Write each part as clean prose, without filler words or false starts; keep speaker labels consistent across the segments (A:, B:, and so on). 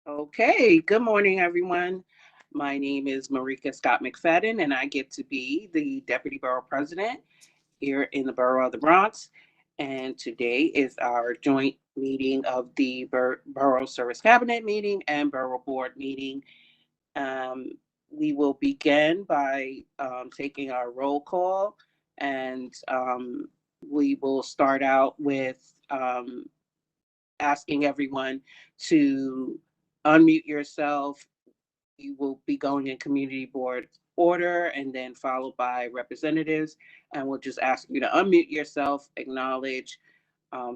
A: Okay, good morning, everyone. My name is Marika Scott McFadden, and I get to be the Deputy Borough President here in the Borough of the Bronx. And today is our joint meeting of the Borough Service Cabinet meeting and Borough Board meeting. Um, we will begin by taking our roll call, and we will start out with asking everyone to unmute yourself. You will be going in community board order and then followed by representatives. And we'll just ask you to unmute yourself, acknowledge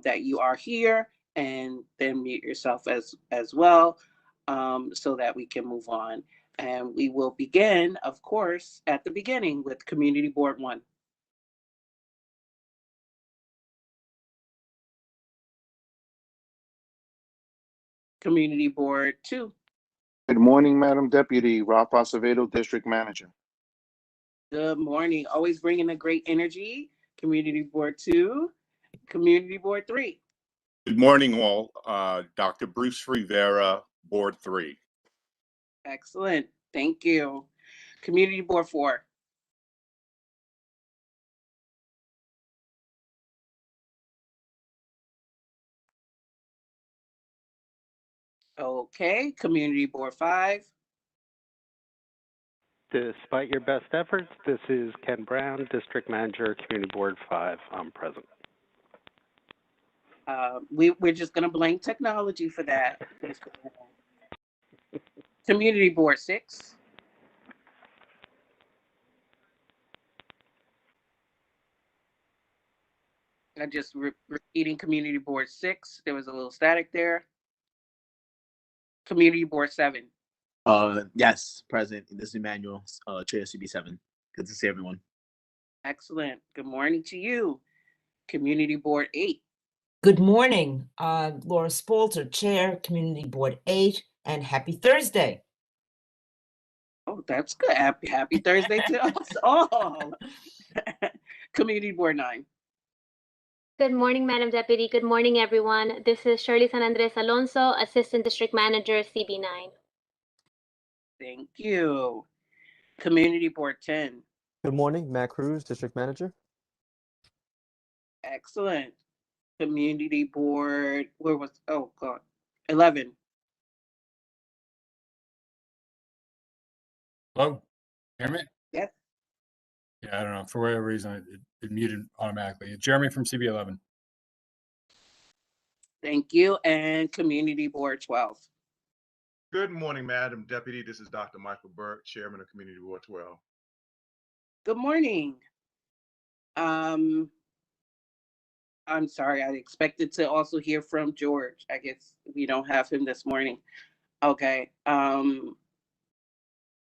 A: that you are here, and then mute yourself as well, so that we can move on. And we will begin, of course, at the beginning with Community Board 1. Community Board 2.
B: Good morning, Madam Deputy. Ralph Acevedo, District Manager.
A: Good morning. Always bringing a great energy. Community Board 2. Community Board 3.
C: Good morning, all. Dr. Bruce Rivera, Board 3.
A: Excellent. Thank you. Community Board 4. Okay. Community Board 5.
D: Despite your best efforts, this is Ken Brown, District Manager, Community Board 5. I'm present.
A: We're just going to blame technology for that. Community Board 6. I just repeating Community Board 6. There was a little static there. Community Board 7.
E: Yes, present. This is Emmanuel, Chair CB7. Good to see everyone.
A: Excellent. Good morning to you. Community Board 8.
F: Good morning, Laura Spalter, Chair, Community Board 8, and happy Thursday.
A: Oh, that's good. Happy Thursday to us all. Community Board 9.
G: Good morning, Madam Deputy. Good morning, everyone. This is Shirley San Andres Alonso, Assistant District Manager, CB9.
A: Thank you. Community Board 10.
H: Good morning, Matt Cruz, District Manager.
A: Excellent. Community Board, 11.
I: Hello, hear me?
A: Yes.
I: Yeah, I don't know. For whatever reason, it muted automatically. Jeremy from CB11.
A: Thank you. And Community Board 12.
J: Good morning, Madam Deputy. This is Dr. Michael Burke, Chairman of Community Board 12.
A: Good morning. I'm sorry, I expected to also hear from George. I guess we don't have him this morning. Okay.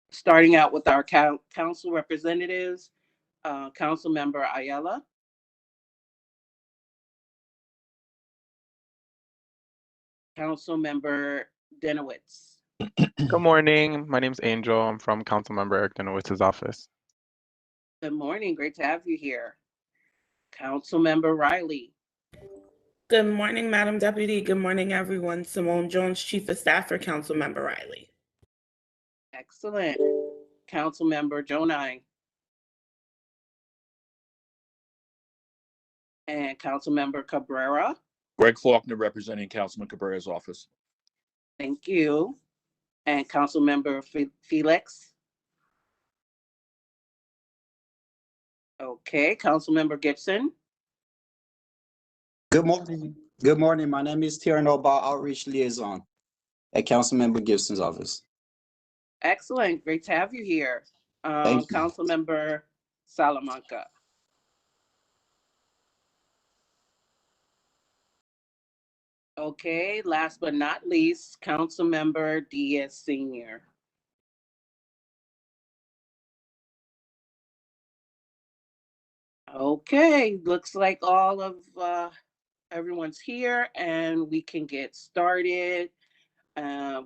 A: Starting out with our council representatives, Council Member Ayala. Council Member Denowitz.
K: Good morning. My name is Angel. I'm from Councilmember Eric Denowitz's office.
A: Good morning. Great to have you here. Council Member Riley.
L: Good morning, Madam Deputy. Good morning, everyone. Simone Jones, Chief of Staff for Council Member Riley.
A: Excellent. Council Member Jonai. And Council Member Cabrera.
M: Greg Faulkner, representing Councilman Cabrera's office.
A: Thank you. And Council Member Felix. Okay, Council Member Gibson.
N: Good morning. Good morning. My name is Tierno Ba, Outreach Liaison at Councilmember Gibson's office.
A: Excellent. Great to have you here.
N: Thank you.
A: Council Member Salamanca. Okay, last but not least, Council Member Diaz Sr. Okay, looks like all of everyone's here and we can get started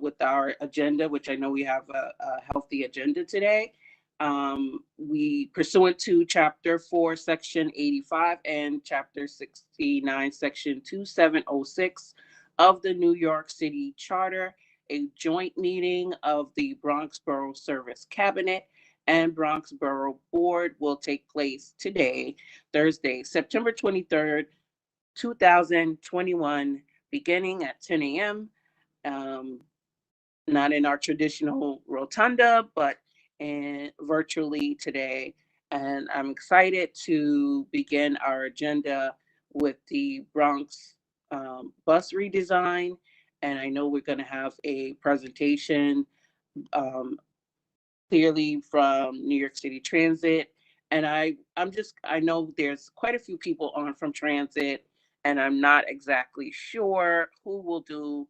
A: with our agenda, which I know we have a healthy agenda today. We, pursuant to Chapter 4, Section 85 and Chapter 69, Section 2706 of the New York City Charter, a joint meeting of the Bronx Borough Service Cabinet and Bronx Borough Board will take place today, Thursday, September 23rd, 2021, beginning at 10 a.m. Not in our traditional rotunda, but virtually today. And I'm excited to begin our agenda with the Bronx bus redesign. And I know we're going to have a presentation clearly from New York City Transit. And I know there's quite a few people on from Transit, and I'm not exactly sure who will do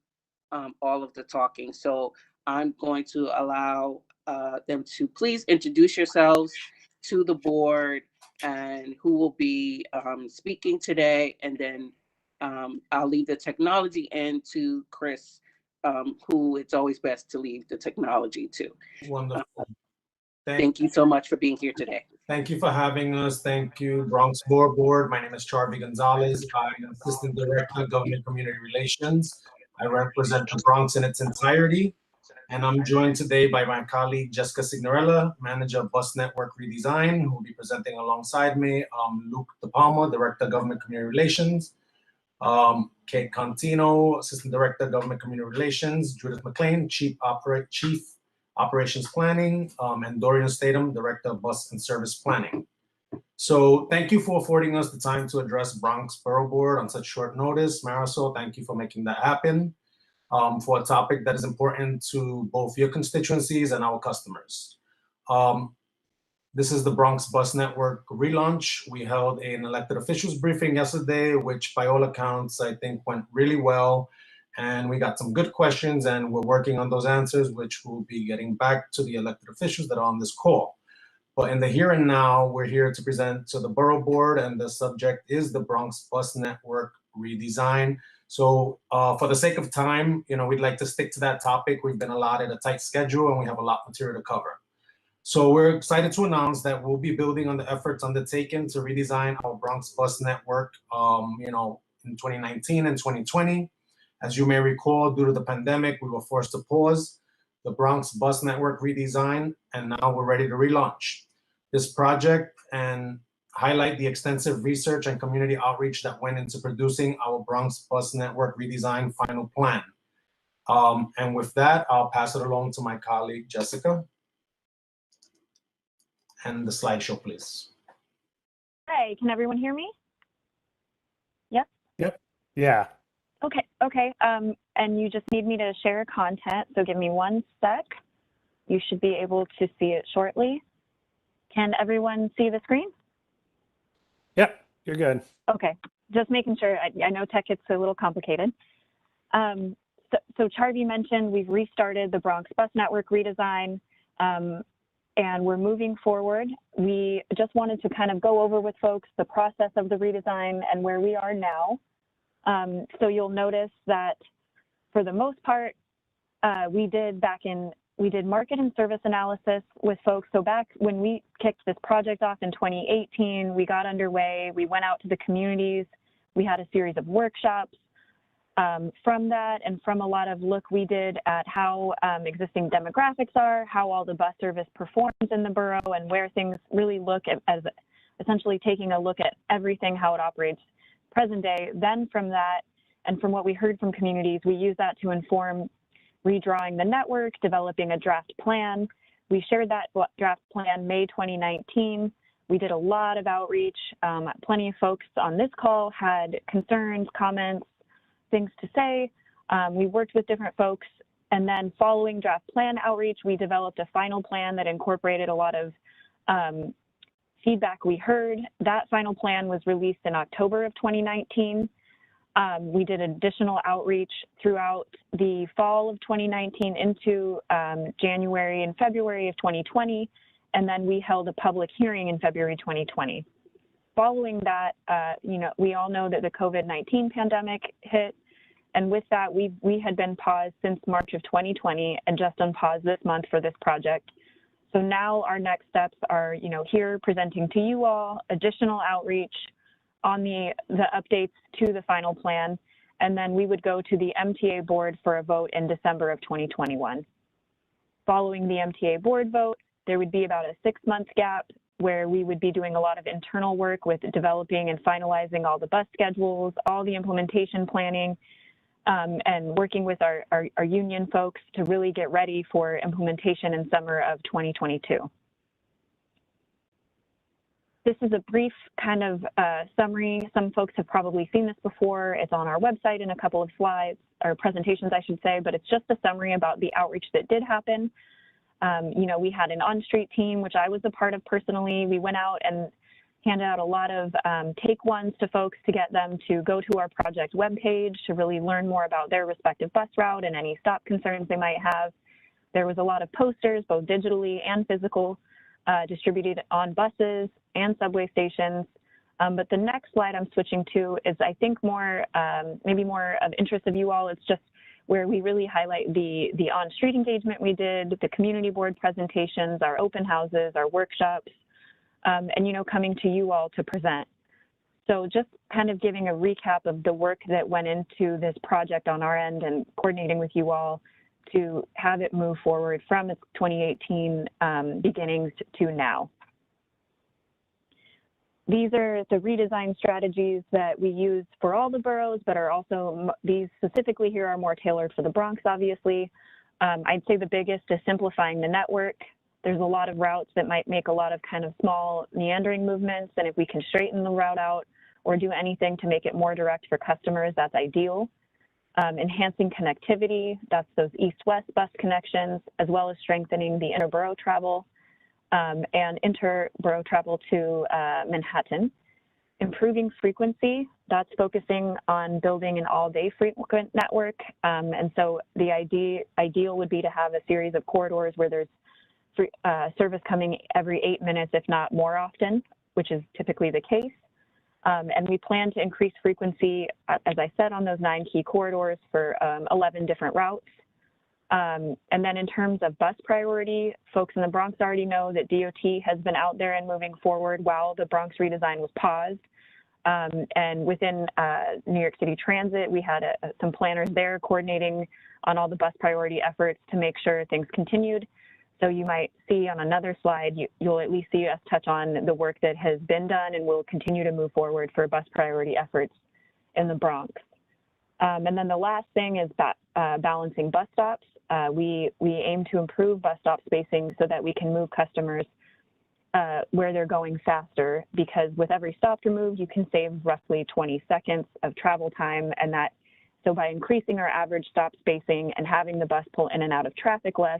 A: all of the talking. So I'm going to allow them to please introduce yourselves to the board and who will be speaking today. And then I'll leave the technology end to Chris, who it's always best to leave the technology to.
O: Wonderful.
A: Thank you so much for being here today.
O: Thank you for having us. Thank you, Bronx Borough Board. My name is Charlie Gonzalez. I'm Assistant Director of Government Community Relations. I represent the Bronx in its entirety. And I'm joined today by my colleague, Jessica Signorella, Manager of Bus Network Redesign, who will be presenting alongside me, Luke De Palma, Director of Government Community Relations, Kate Contino, Assistant Director of Government Community Relations, Judith McLean, Chief Operations Planning, and Dorian Statham, Director of Bus and Service Planning. So thank you for affording us the time to address Bronx Borough Board on such short notice. Marisol, thank you for making that happen for a topic that is important to both your constituencies and our customers. This is the Bronx Bus Network relaunch. We held an elected officials briefing yesterday, which by all accounts, I think went really well. And we got some good questions and we're working on those answers, which we'll be getting back to the elected officials that are on this call. But in the here and now, we're here to present to the Borough Board, and the subject is the Bronx Bus Network redesign. So for the sake of time, we'd like to stick to that topic. We've been allotted a tight schedule and we have a lot of material to cover. So we're excited to announce that we'll be building on the efforts undertaken to redesign our Bronx Bus Network, in 2019 and 2020. As you may recall, due to the pandemic, we were forced to pause the Bronx Bus Network redesign, and now we're ready to relaunch this project and highlight the extensive research and community outreach that went into producing our Bronx Bus Network redesign final plan. And with that, I'll pass it along to my colleague, Jessica. And the slideshow, please.
P: Hi, can everyone hear me? Yep.
O: Yep. Yeah.
P: Okay. And you just need me to share content, so give me 1 sec. You should be able to see it shortly. Can everyone see the screen?
O: Yep, you're good.
P: Okay, just making sure. I know tech gets a little complicated. So Charlie mentioned we've restarted the Bronx Bus Network redesign, and we're moving forward. We just wanted to kind of go over with folks the process of the redesign and where we are now. So you'll notice that for the most part, we did market and service analysis with folks. So back when we kicked this project off in 2018, we got underway, we went out to the communities, we had a series of workshops. From that and from a lot of look we did at how existing demographics are, how all the bus service performs in the borough, and where things really look at as essentially taking a look at everything, how it operates present day. Then from that, and from what we heard from communities, we use that to inform redrawing the network, developing a draft plan. We shared that draft plan May 2019. We did a lot of outreach. Plenty of folks on this call had concerns, comments, things to say. We worked with different folks, and then following draft plan outreach, we developed a final plan that incorporated a lot of feedback we heard. That final plan was released in October of 2019. We did additional outreach throughout the fall of 2019 into January and February of 2020, and then we held a public hearing in February 2020. Following that, we all know that the COVID-19 pandemic hit, and with that, we had been paused since March of 2020 and just on pause this month for this project. So now our next steps are, here presenting to you all additional outreach on the updates to the final plan, and then we would go to the MTA board for a vote in December of 2021. Following the MTA board vote, there would be about a 6-month gap where we would be doing a lot of internal work with developing and finalizing all the bus schedules, all the implementation planning, and working with our union folks to really get ready for implementation in summer of 2022. This is a brief kind of summary. Some folks have probably seen this before. It's on our website in a couple of slides, or presentations, I should say, but it's just a summary about the outreach that did happen. You know, we had an on-street team, which I was a part of personally. We went out and handed out a lot of take ones to folks to get them to go to our project webpage to really learn more about their respective bus route and any stop concerns they might have. There was a lot of posters, both digitally and physical, distributed on buses and subway stations. But the next slide I'm switching to is, I think, more, maybe more of interest of you all. It's just where we really highlight the on-street engagement we did, the community board presentations, our open houses, our workshops, and, you know, coming to you all to present. So just kind of giving a recap of the work that went into this project on our end and coordinating with you all to have it move forward from its 2018 beginnings to now. These are the redesign strategies that we use for all the boroughs, but are also, these specifically here are more tailored for the Bronx, obviously. I'd say the biggest is simplifying the network. There's a lot of routes that might make a lot of kind of small meandering movements, and if we can straighten the route out or do anything to make it more direct for customers, that's ideal. Enhancing connectivity, that's those east-west bus connections, as well as strengthening the interborough travel and interborough travel to Manhattan. Improving frequency, that's focusing on building an all-day frequent network. And so the ideal would be to have a series of corridors where there's service coming every 8 minutes, if not more often, which is typically the case. And we plan to increase frequency, as I said, on those 9 key corridors for 11 different routes. And then in terms of bus priority, folks in the Bronx already know that DOT has been out there and moving forward while the Bronx redesign was paused. And within New York City Transit, we had some planners there coordinating on all the bus priority efforts to make sure things continued. So you might see on another slide, you'll at least see us touch on the work that has been done and will continue to move forward for bus priority efforts in the Bronx. And then the last thing is balancing bus stops. We aim to improve bus stop spacing so that we can move customers where they're going faster, because with every stop removed, you can save roughly 20 seconds of travel time. And that, so by increasing our average stop spacing and having the bus pull in and out of traffic less,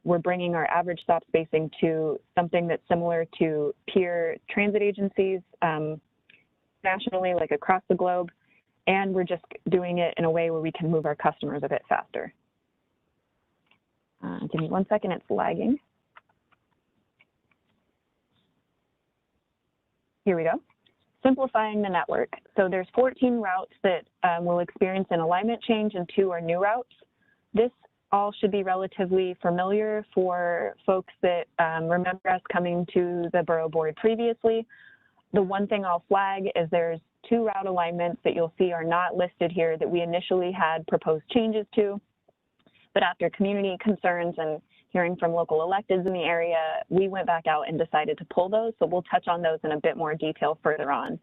P: we're bringing our average stop spacing to something that's similar to peer transit agencies nationally, like across the globe. And we're just doing it in a way where we can move our customers a bit faster. Give me 1 second, it's lagging. Here we go. Simplifying the network. So there's 14 routes that will experience an alignment change and 2 are new routes. This all should be relatively familiar for folks that remember us coming to the borough board previously. The one thing I'll flag is there's 2 route alignments that you'll see are not listed here that we initially had proposed changes to, but after community concerns and hearing from local electeds in the area, we went back out and decided to pull those. So we'll touch on those in a bit more detail further on.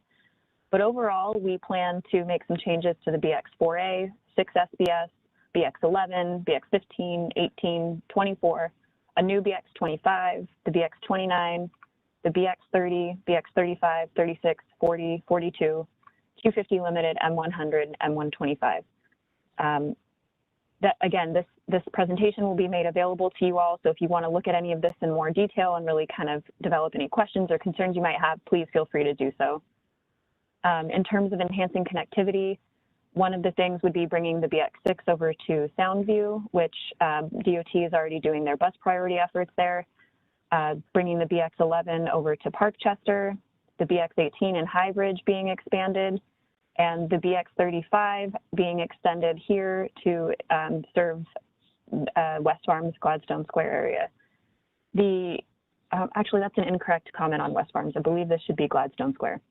P: But overall, we plan to make some changes to the BX4A, 6 SBS, BX11, BX15, 18, 24, a new BX25, the BX29, the BX30, BX35, 36, 40, 42, Q50 limited, M100, M125. Again, this presentation will be made available to you all. So if you want to look at any of this in more detail and really kind of develop any questions or concerns you might have, please feel free to do so. In terms of enhancing connectivity, one of the things would be bringing the BX6 over to Soundview, which DOT is already doing their bus priority efforts there. Bringing the BX11 over to Parkchester, the BX18 and High Bridge being expanded, and the BX35 being extended here to serve West Farms, Gladstone Square area. Actually, that's an incorrect comment on West Farms. I believe this should be Gladstone Square.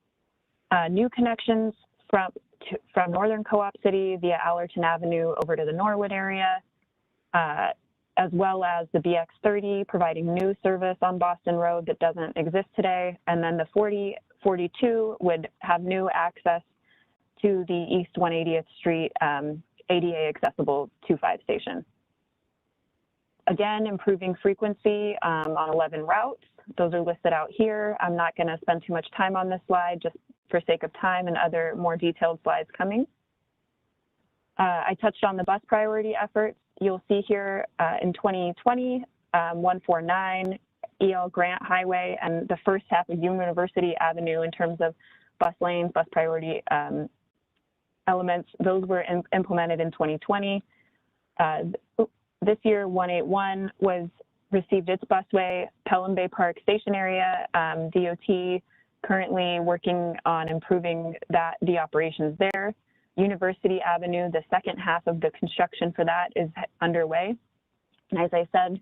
P: New connections from Northern Co-op City via Allerton Avenue over to the Norwood area, as well as the BX30 providing new service on Boston Road that doesn't exist today. And then the 4042 would have new access to the East 180th Street ADA accessible 2-5 station. Again, improving frequency on 11 routes. Those are listed out here. I'm not going to spend too much time on this slide just for sake of time and other more detailed slides coming. I touched on the bus priority efforts. You'll see here in 2020, 149 EL Grant Highway and the first half of University Avenue in terms of bus lanes, bus priority elements, those were implemented in 2020. This year, 181 received its busway, Pelham Bay Park Station area, DOT currently working on improving the operations there. University Avenue, the second half of the construction for that is underway. And as I said,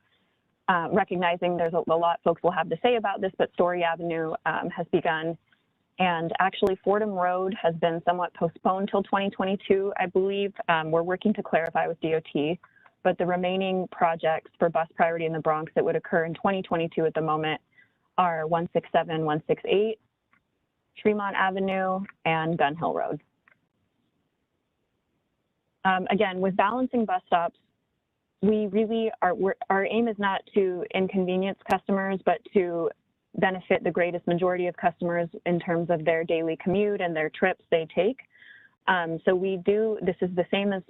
P: recognizing there's a lot folks will have to say about this, but Story Avenue has begun. And actually Fordham Road has been somewhat postponed till 2022, I believe. We're working to clarify with DOT, but the remaining projects for bus priority in the Bronx that would occur in 2022 at the moment are 167, 168, Tremont Avenue, and Gun Hill Road. Again, with balancing bus stops, we really our aim is not to inconvenience customers, but to benefit the greatest majority of customers in terms of their daily commute and their trips they take. So this is the same as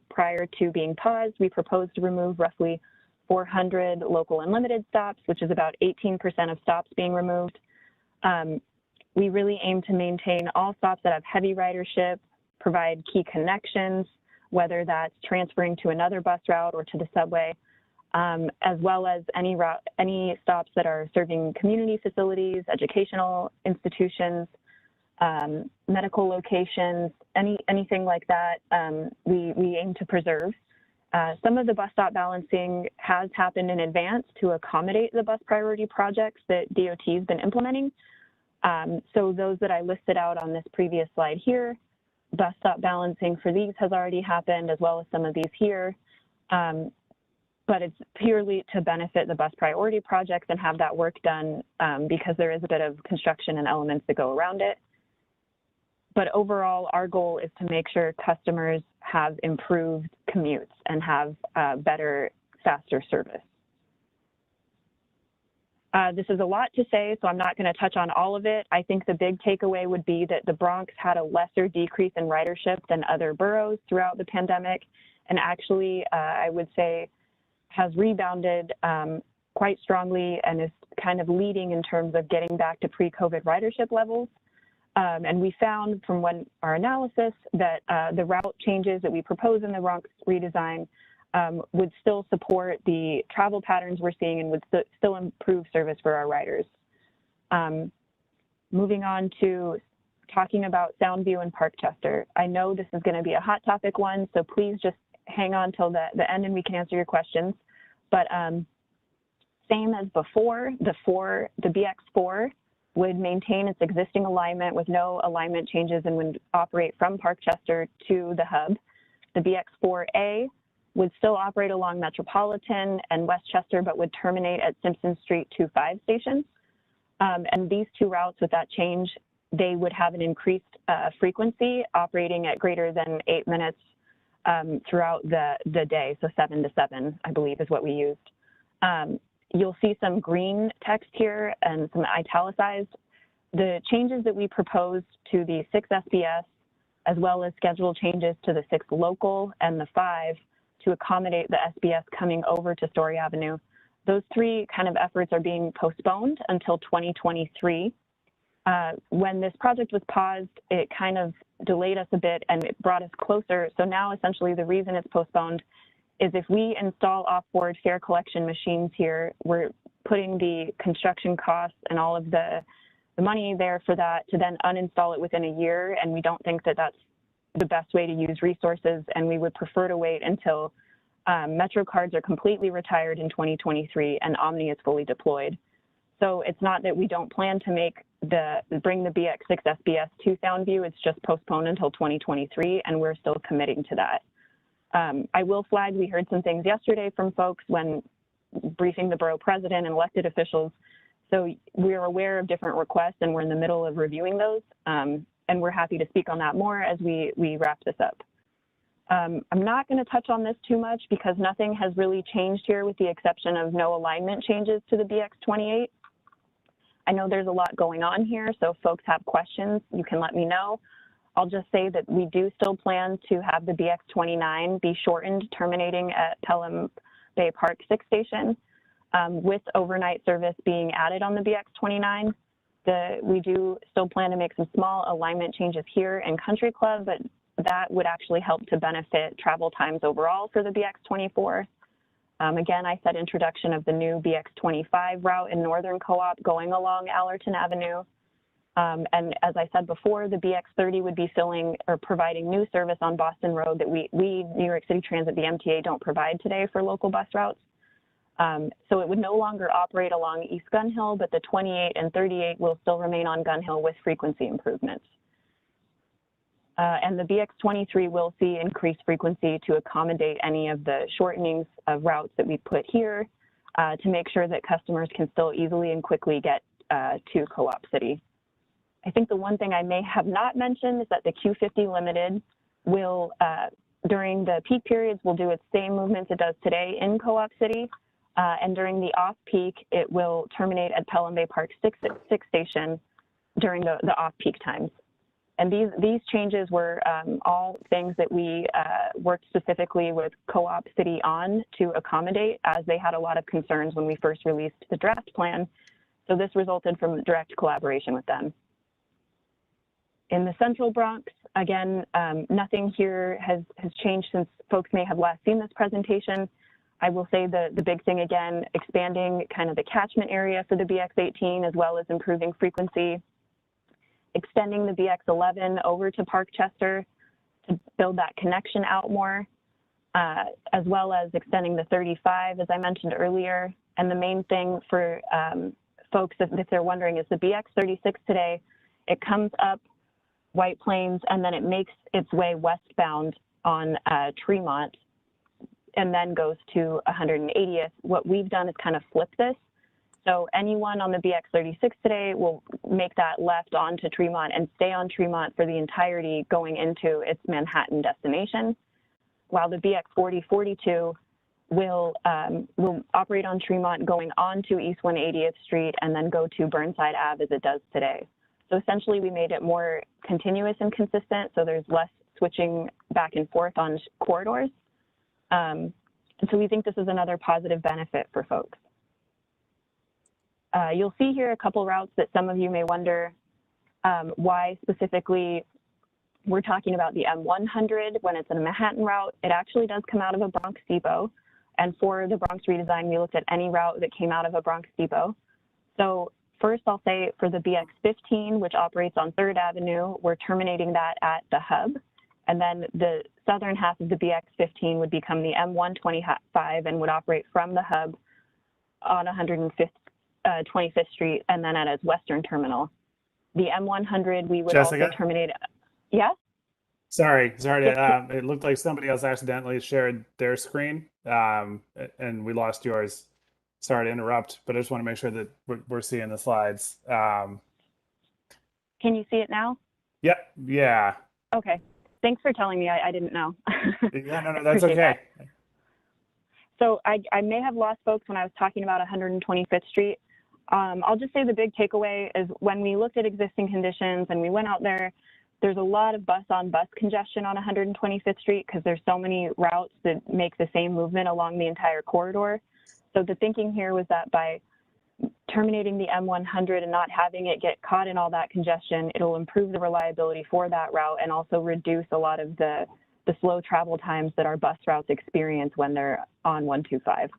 P: prior to being paused. We propose to remove roughly 400 local and limited stops, which is about 18% of stops being removed. We really aim to maintain all stops that have heavy ridership, provide key connections, whether that's transferring to another bus route or to the subway, as well as any stops that are serving community facilities, educational institutions, medical locations, anything like that, we aim to preserve. Some of the bus stop balancing has happened in advance to accommodate the bus priority projects that DOT has been implementing. So those that I listed out on this previous slide here, bus stop balancing for these has already happened, as well as some of these here. But it's purely to benefit the bus priority projects and have that work done because there is a bit of construction and elements that go around it. But overall, our goal is to make sure customers have improved commutes and have better, faster service. This is a lot to say, so I'm not going to touch on all of it. I think the big takeaway would be that the Bronx had a lesser decrease in ridership than other boroughs throughout the pandemic, and actually, I would say, has rebounded quite strongly and is kind of leading in terms of getting back to pre-COVID ridership levels. And we found from our analysis that the route changes that we propose in the Bronx redesign would still support the travel patterns we're seeing and would still improve service for our riders. Moving on to talking about Soundview and Parkchester. I know this is going to be a hot topic one, so please just hang on till the end and we can answer your questions. But same as before, the BX4 would maintain its existing alignment with no alignment changes and would operate from Parkchester to the hub. The BX4A would still operate along Metropolitan and Westchester, but would terminate at Simpson Street 2-5 stations. And these two routes, with that change, they would have an increased frequency operating at greater than 8 minutes throughout the day. So 7 to 7, I believe, is what we used. You'll see some green text here and some italicized. The changes that we proposed to the 6 SBS, as well as schedule changes to the 6 local and the 5 to accommodate the SBS coming over to Story Avenue. Those 3 kind of efforts are being postponed until 2023. When this project was paused, it kind of delayed us a bit and it brought us closer. So now essentially the reason it's postponed is if we install off-board fare collection machines here, we're putting the construction costs and all of the money there for that to then uninstall it within a year. And we don't think that that's the best way to use resources. And we would prefer to wait until Metro cards are completely retired in 2023 and Omni is fully deployed. So it's not that we don't plan to bring the BX6 SBS to Soundview, it's just postponed until 2023, and we're still committing to that. I will flag, we heard some things yesterday from folks when briefing the borough president and elected officials. So we're aware of different requests and we're in the middle of reviewing those. And we're happy to speak on that more as we wrap this up. I'm not going to touch on this too much because nothing has really changed here with the exception of no alignment changes to the BX28. I know there's a lot going on here, so if folks have questions, you can let me know. I'll just say that we do still plan to have the BX29 be shortened, terminating at Balcom Ave Park 6 station, with overnight service being added on the BX29. We do still plan to make some small alignment changes here in Country Club, but that would actually help to benefit travel times overall for the BX24. Again, I said introduction of the new BX25 route in Northern Co-op going along Allerton Avenue. And as I said before, the BX30 would be filling or providing new service on Boston Road that we New York City Transit, the MTA, don't provide today for local bus routes. So it would no longer operate along East Gun Hill, but the 28 and 38 will still remain on Gun Hill with frequency improvements. And the BX23 will see increased frequency to accommodate any of the shortenings of routes that we put here to make sure that customers can still easily and quickly get to Co-op City. I think the one thing I may have not mentioned is that the Q50 Limited will, during the peak periods, will do its same movements it does today in Co-op City. And during the off-peak, it will terminate at Balcom Ave Park 6 station during the off-peak times. And these changes were all things that we worked specifically with Co-op City on to accommodate, as they had a lot of concerns when we first released the draft plan. So this resulted from direct collaboration with them. In the Central Bronx, again, nothing here has changed since folks may have last seen this presentation. I will say the big thing again, expanding kind of the catchment area for the BX18 as well as improving frequency, extending the BX11 over to Parkchester to build that connection out more, as well as extending the 35, as I mentioned earlier. And the main thing for folks, if they're wondering, is the BX36 today, it comes up White Plains and then it makes its way westbound on Tremont and then goes to 180th. What we've done is kind of flip this. So anyone on the BX36 today will make that left onto Tremont and stay on Tremont for the entirety going into its Manhattan destination, while the BX4042 will operate on Tremont going on to East 180th Street and then go to Burnside Ave as it does today. So essentially we made it more continuous and consistent, so there's less switching back and forth on corridors. And so we think this is another positive benefit for folks. You'll see here a couple routes that some of you may wonder why specifically we're talking about the M100 when it's a Manhattan route. It actually does come out of a Bronx depot. And for the Bronx redesign, we looked at any route that came out of a Bronx depot. So first, I'll say for the BX15, which operates on 3rd Avenue, we're terminating that at the hub. And then the southern half of the BX15 would become the M125 and would operate from the hub on 125th Street and then at its western terminal. The M100, we would
Q: Jessica?
P: also terminate. Yeah?
Q: Sorry. It looked like somebody else accidentally shared their screen, and we lost yours. Sorry to interrupt, but I just want to make sure that we're seeing the slides.
P: Can you see it now?
Q: Yep. Yeah.
P: Okay. Thanks for telling me. I didn't know.
Q: Yeah, no, that's okay.
P: That. So I may have lost folks when I was talking about 125th Street. I'll just say the big takeaway is when we looked at existing conditions and we went out there, there's a lot of bus-on-bus congestion on 125th Street because there's so many routes that make the same movement along the entire corridor. So the thinking here was that by terminating the M100 and not having it get caught in all that congestion, it'll improve the reliability for that route and also reduce a lot of the slow travel times that our bus routes experience when they're on 125.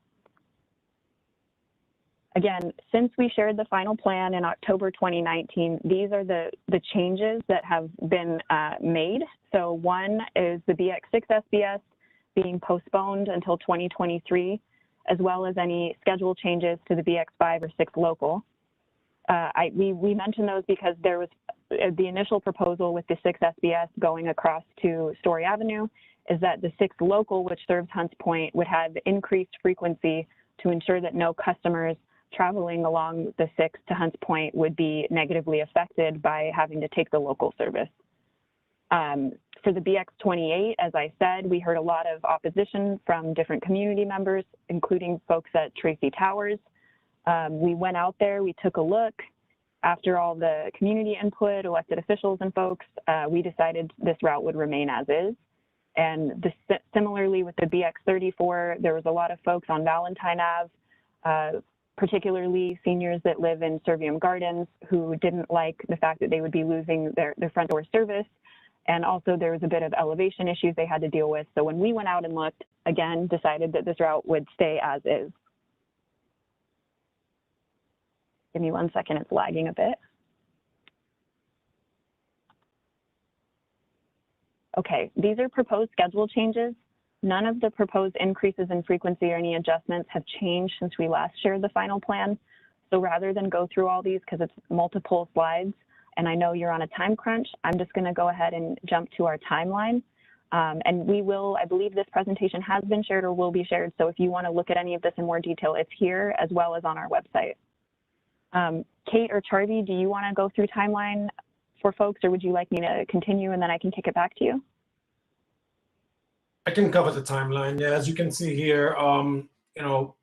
P: Again, since we shared the final plan in October 2019, these are the changes that have been made. So one is the BX6 SBS being postponed until 2023, as well as any schedule changes to the BX5 or 6 local. we mentioned those because there was the initial proposal with the 6 SBS going across to Story Avenue is that the 6 local, which serves Hunts Point, would have increased frequency to ensure that no customers traveling along the 6 to Hunts Point would be negatively affected by having to take the local service. For the BX28, as I said, we heard a lot of opposition from different community members, including folks at Tracy Towers. We went out there, we took a look. After all the community input, elected officials and folks, we decided this route would remain as is. And similarly with the BX34, there was a lot of folks on Valentine Ave, particularly seniors that live in Servium Gardens, who didn't like the fact that they would be losing their front door service. And also there was a bit of elevation issues they had to deal with. So when we went out and looked, again, decided that this route would stay as is. Give me 1 second, it's lagging a bit. Okay, these are proposed schedule changes. None of the proposed increases in frequency or any adjustments have changed since we last shared the final plan. So rather than go through all these, because it's multiple slides, and I know you're on a time crunch, I'm just gonna go ahead and jump to our timeline. And we will, I believe this presentation has been shared or will be shared. So if you wanna look at any of this in more detail, it's here as well as on our website. Kate or Charvy, do you wanna go through timeline for folks, or would you like me to continue and then I can kick it back to you?
O: I can cover the timeline. Yeah, as you can see here, you know,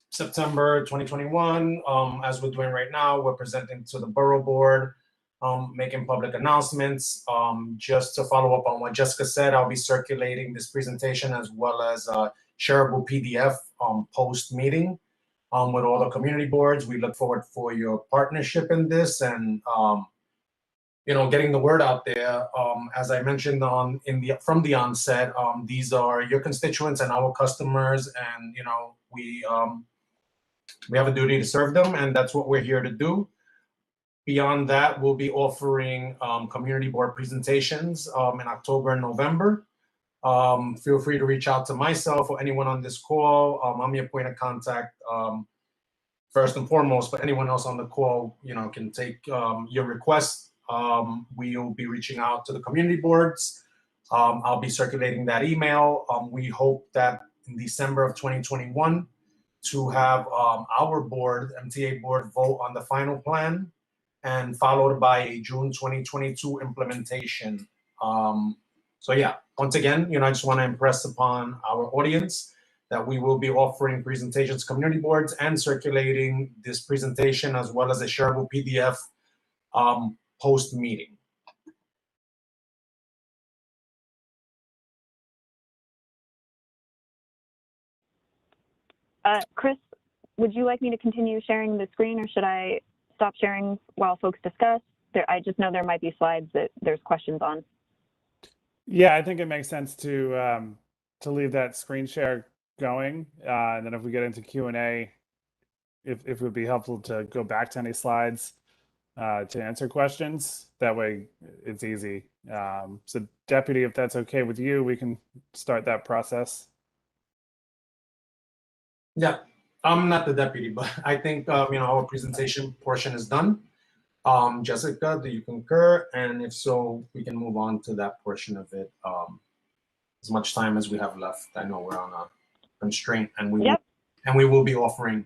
O: September 2021, as we're doing right now, we're presenting to the borough board, making public announcements. Just to follow up on what Jessica said, I'll be circulating this presentation as well as a shareable PDF post meeting with all the community boards. We look forward for your partnership in this and you know, getting the word out there. As I mentioned from the onset, these are your constituents and our customers, and you know, we have a duty to serve them, and that's what we're here to do. Beyond that, we'll be offering community board presentations in October and November. Feel free to reach out to myself or anyone on this call. I'm your point of contact first and foremost, but anyone else on the call, you know, can take your request. We'll be reaching out to the community boards. I'll be circulating that email. We hope that in December of 2021 to have our board, MTA board, vote on the final plan, and followed by a June 2022 implementation. So yeah, once again, you know, I just want to impress upon our audience that we will be offering presentations to community boards and circulating this presentation as well as a shareable PDF post meeting.
P: Chris, would you like me to continue sharing the screen, or should I stop sharing while folks discuss? I just know there might be slides that there's questions on.
Q: Yeah, I think it makes sense to leave that screen share going, and then if we get into Q&A, if it would be helpful to go back to any slides to answer questions. That way, it's easy. So, Deputy, if that's okay with you, we can start that process.
O: Yeah, I'm not the deputy, but I think you know, our presentation portion is done. Jessica, do you concur? And if so, we can move on to that portion of it. As much time as we have left. I know we're on a constraint, and we will be offering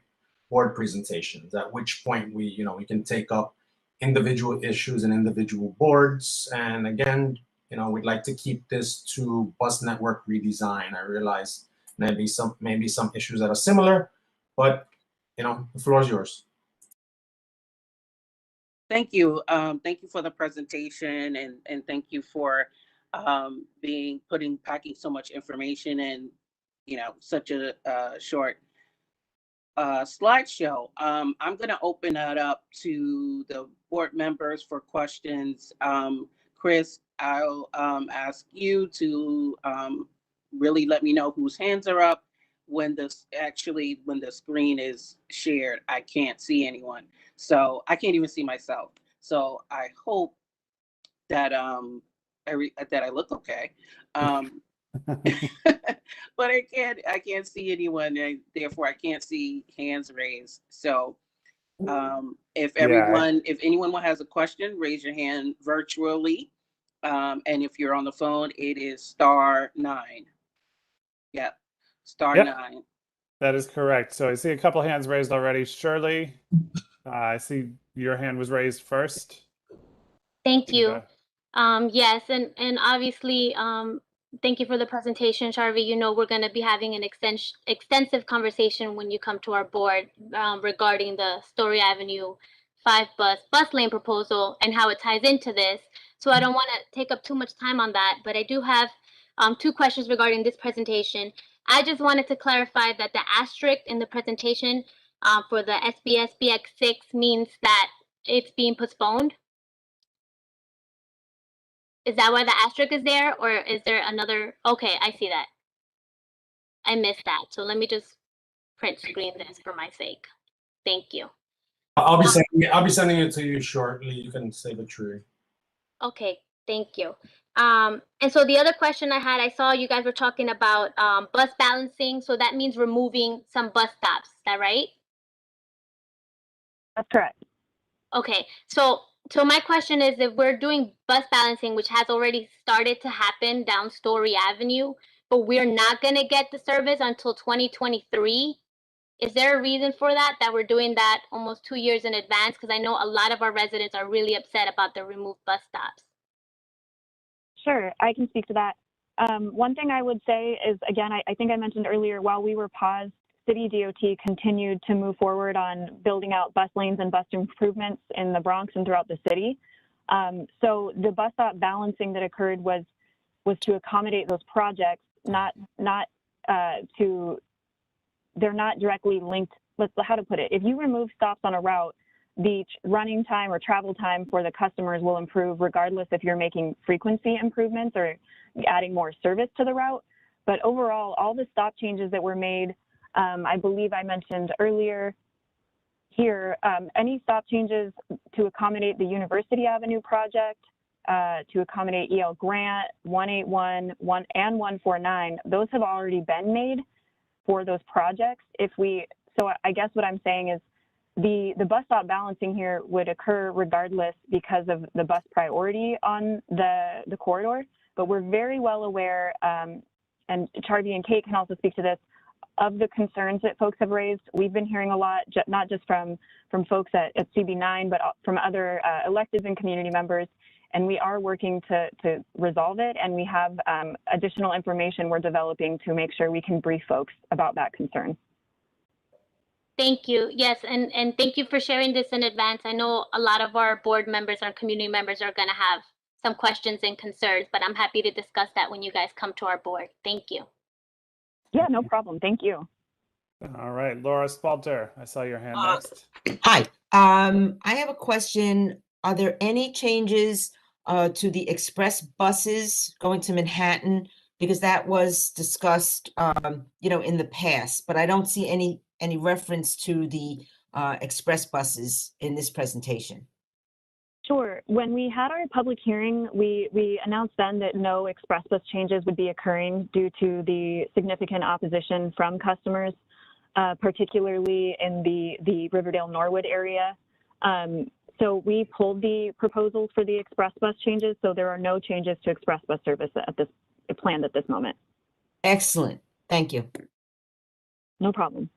O: board presentations. At which point we can take up individual issues and individual boards. And again, you know, we'd like to keep this to bus network redesign. I realize maybe some issues that are similar, but you know, the floor is yours.
A: Thank you. Thank you for the presentation, and thank you for packing so much information in, you know, such a short slideshow. I'm going to open it up to the board members for questions. Chris, I'll ask you to really let me know whose hands are up. When the screen is shared, I can't see anyone, so I can't even see myself. So I hope that that I look okay. But I can't see anyone, and therefore I can't see hands raised. So If
Q: Yeah.
A: if anyone has a question, raise your hand virtually. And if you're on the phone, it is *9. Yep,
Q: Yep.
A: *9.
Q: That is correct. So I see a couple hands raised already. Shirley, I see your hand was raised first.
G: Thank you.
Q: Okay.
G: Yes, and obviously, thank you for the presentation, Charvi. You know, we're going to be having an extensive conversation when you come to our board regarding the Story Avenue 5 bus lane proposal and how it ties into this. So I don't want to take up too much time on that, but I do have 2 questions regarding this presentation. I just wanted to clarify that the asterisk in the presentation for the SBS BX6 means that it's being postponed. Is that why the asterisk is there, or is there another? Okay, I see that. I missed that. So let me just print screen this for my sake. Thank you.
O: I'll be sending it to you shortly. You can save a tree.
G: Okay, thank you. And so the other question I had, I saw you guys were talking about bus balancing. So that means removing some bus stops. Is that right?
P: That's correct.
G: Okay, so my question is, if we're doing bus balancing, which has already started to happen down Story Avenue, but we're not going to get the service until 2023, is there a reason for that we're doing that almost 2 years in advance? Because I know a lot of our residents are really upset about the removed bus stops.
P: Sure, I can speak to that. One thing I would say is, again, I think I mentioned earlier, while we were paused, City DOT continued to move forward on building out bus lanes and bus improvements in the Bronx and throughout the city. So the bus stop balancing that occurred was to accommodate those projects, they're not directly linked. How to put it? If you remove stops on a route, the running time or travel time for the customers will improve regardless if you're making frequency improvements or adding more service to the route. But overall, all the stop changes that were made, I believe I mentioned earlier here, any stop changes to accommodate the University Avenue project, to accommodate EL Grant, 181, and 149, those have already been made for those projects. So I guess what I'm saying is the bus stop balancing here would occur regardless because of the bus priority on the corridor, but we're very well aware, and Charvi and Kate can also speak to this, of the concerns that folks have raised. We've been hearing a lot, not just from folks at CB9, but from other electeds and community members, and we are working to resolve it, and we have additional information we're developing to make sure we can brief folks about that concern.
G: Thank you. Yes, and thank you for sharing this in advance. I know a lot of our board members, our community members are going to have some questions and concerns, but I'm happy to discuss that when you guys come to our board. Thank you.
P: Yeah, no problem. Thank you.
Q: All right, Laura Spalter, I saw your hand next.
F: Hi, I have a question. Are there any changes to the express buses going to Manhattan? Because that was discussed, in the past, but I don't see any reference to the express buses in this presentation.
P: Sure. When we had our public hearing, we announced then that no express bus changes would be occurring due to the significant opposition from customers, particularly in the Riverdale Norwood area. So we pulled the proposals for the express bus changes, so there are no changes to express bus service planned at this moment.
F: Excellent. Thank you.
P: No problem.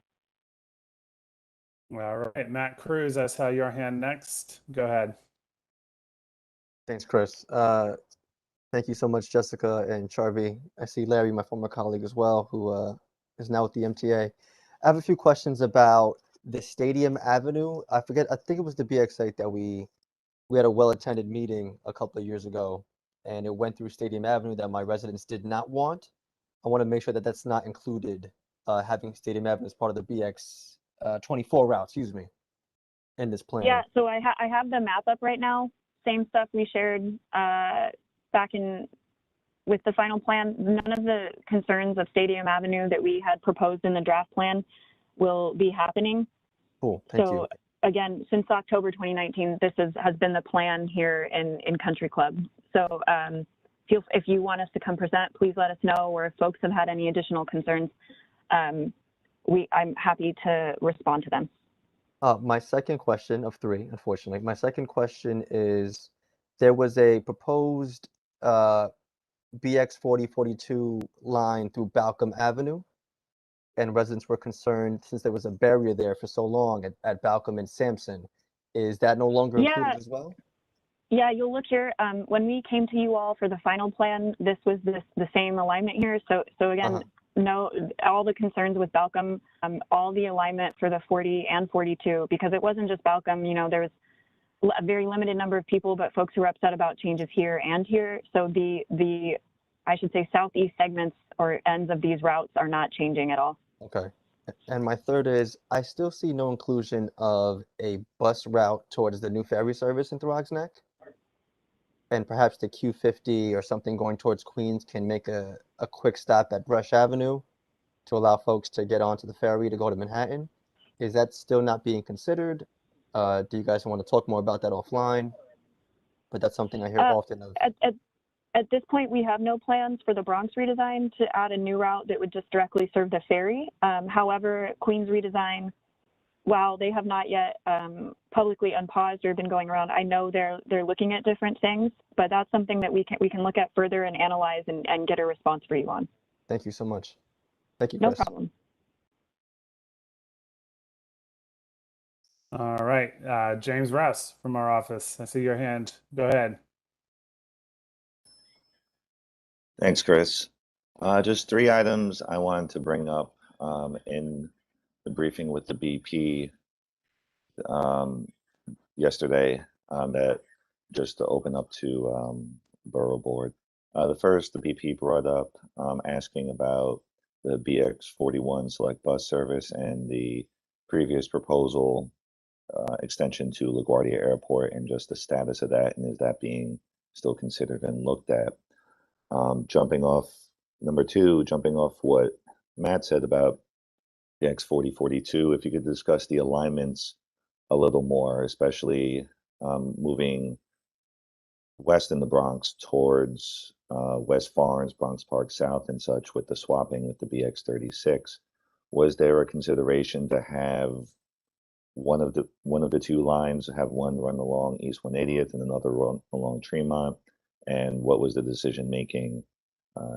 Q: All right, Matt Cruz, I saw your hand next. Go ahead.
H: Thanks, Chris. Thank you so much, Jessica and Charvi. I see Larry, my former colleague as well, who is now with the MTA. I have a few questions about the Stadium Avenue. I think it was the BX8 that we had a well-attended meeting a couple of years ago, and it went through Stadium Avenue that my residents did not want. I want to make sure that that's not included, having Stadium Avenue as part of the BX 24 route, in this plan.
P: Yeah, so I have the map up right now. Same stuff we shared back with the final plan. None of the concerns of Stadium Avenue that we had proposed in the draft plan will be happening.
H: Cool, thank you.
P: Again, since October 2019, this has been the plan here in Country Club. So if you want us to come present, please let us know, or if folks have had any additional concerns, I'm happy to respond to them.
H: My second question of three, unfortunately, my second question is, there was a proposed BX 4042 line through Balcom Avenue, and residents were concerned since there was a barrier there for so long at Balcom and Sampson. Is that no longer included as well?
P: Yeah, you'll look here. When we came to you all for the final plan, this was the same alignment here. So again, no, all the concerns with Balcom, all the alignment for the 40 and 42, because it wasn't just Balcom, you know, there was a very limited number of people, but folks who were upset about changes here and here. So the I should say southeast segments or ends of these routes are not changing at all.
H: Okay. And my third is, I still see no inclusion of a bus route towards the new ferry service in Throgs Neck. And perhaps the Q50 or something going towards Queens can make a quick stop at Brush Avenue to allow folks to get onto the ferry to go to Manhattan. Is that still not being considered? Do you guys want to talk more about that offline? But that's something I hear often of.
P: At this point, we have no plans for the Bronx redesign to add a new route that would just directly serve the ferry. However, Queens redesign, while they have not yet publicly unpaused or been going around, I know they're looking at different things, but that's something that we can look at further and analyze and get a response for you on.
H: Thank you so much. Thank you,
P: No
H: Chris.
P: problem.
Q: All right, James Russ from our office. I see your hand. Go ahead.
R: Thanks, Chris. Just three items I wanted to bring up in the briefing with the BP yesterday that just to open up to Borough Board. The first, the BP brought up asking about the BX41 select bus service and the previous proposal extension to LaGuardia Airport and just the status of that, and is that being still considered and looked at. Jumping off what Matt said about the X4042, if you could discuss the alignments a little more, especially moving west in the Bronx towards West Farms, Bronx Park South and such with the swapping with the BX36. Was there a consideration to have one of the two lines, have one run along East 180th and another run along Tremont? And what was the decision making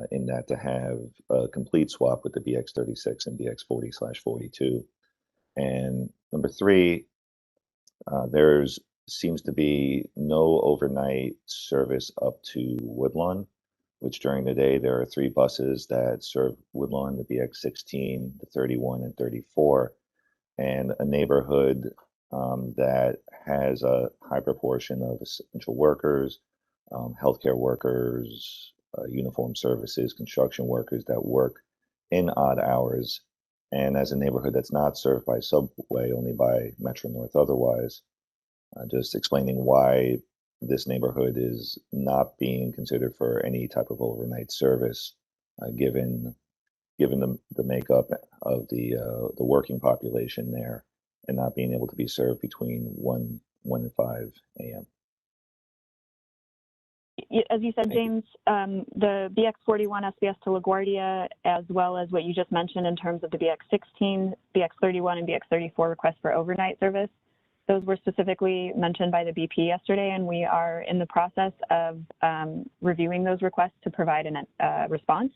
R: in that to have a complete swap with the BX36 and BX40/42? And number three, there's seems to be no overnight service up to Woodlawn, which during the day there are three buses that serve Woodlawn, the BX16, the 31, and 34, and a neighborhood that has a high proportion of essential workers, healthcare workers, uniform services, construction workers that work in odd hours. And as a neighborhood that's not served by subway, only by Metro North otherwise, just explaining why this neighborhood is not being considered for any type of overnight service, given the makeup of the working population there, and not being able to be served between 1 and 5 a.m.
P: As you said, James, the BX41 SBS to LaGuardia, as well as what you just mentioned in terms of the BX16, BX31, and BX34 requests for overnight service, those were specifically mentioned by the BP yesterday, and we are in the process of reviewing those requests to provide a response.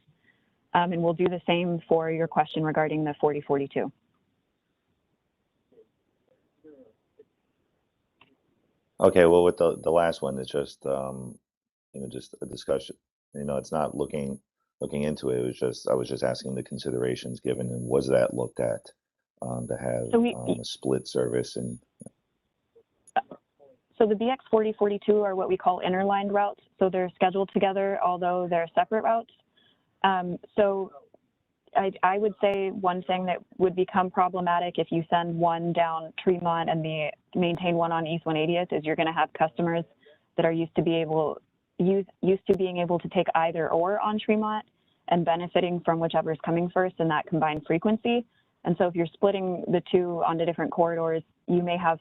P: And we'll do the same for your question regarding the 4042.
R: Okay, well, with the last one, it's just just a discussion. It's not looking into it. It was just I was just asking the considerations given, and was that looked at to have a split service and.
P: So the BX 4042 are what we call interlined routes. So they're scheduled together, although they're separate routes. So I would say one thing that would become problematic if you send one down Tremont and maintain one on East 180th is you're going to have customers that are used to being able to take either or on Tremont and benefiting from whichever is coming first in that combined frequency. And so if you're splitting the two onto different corridors, you may have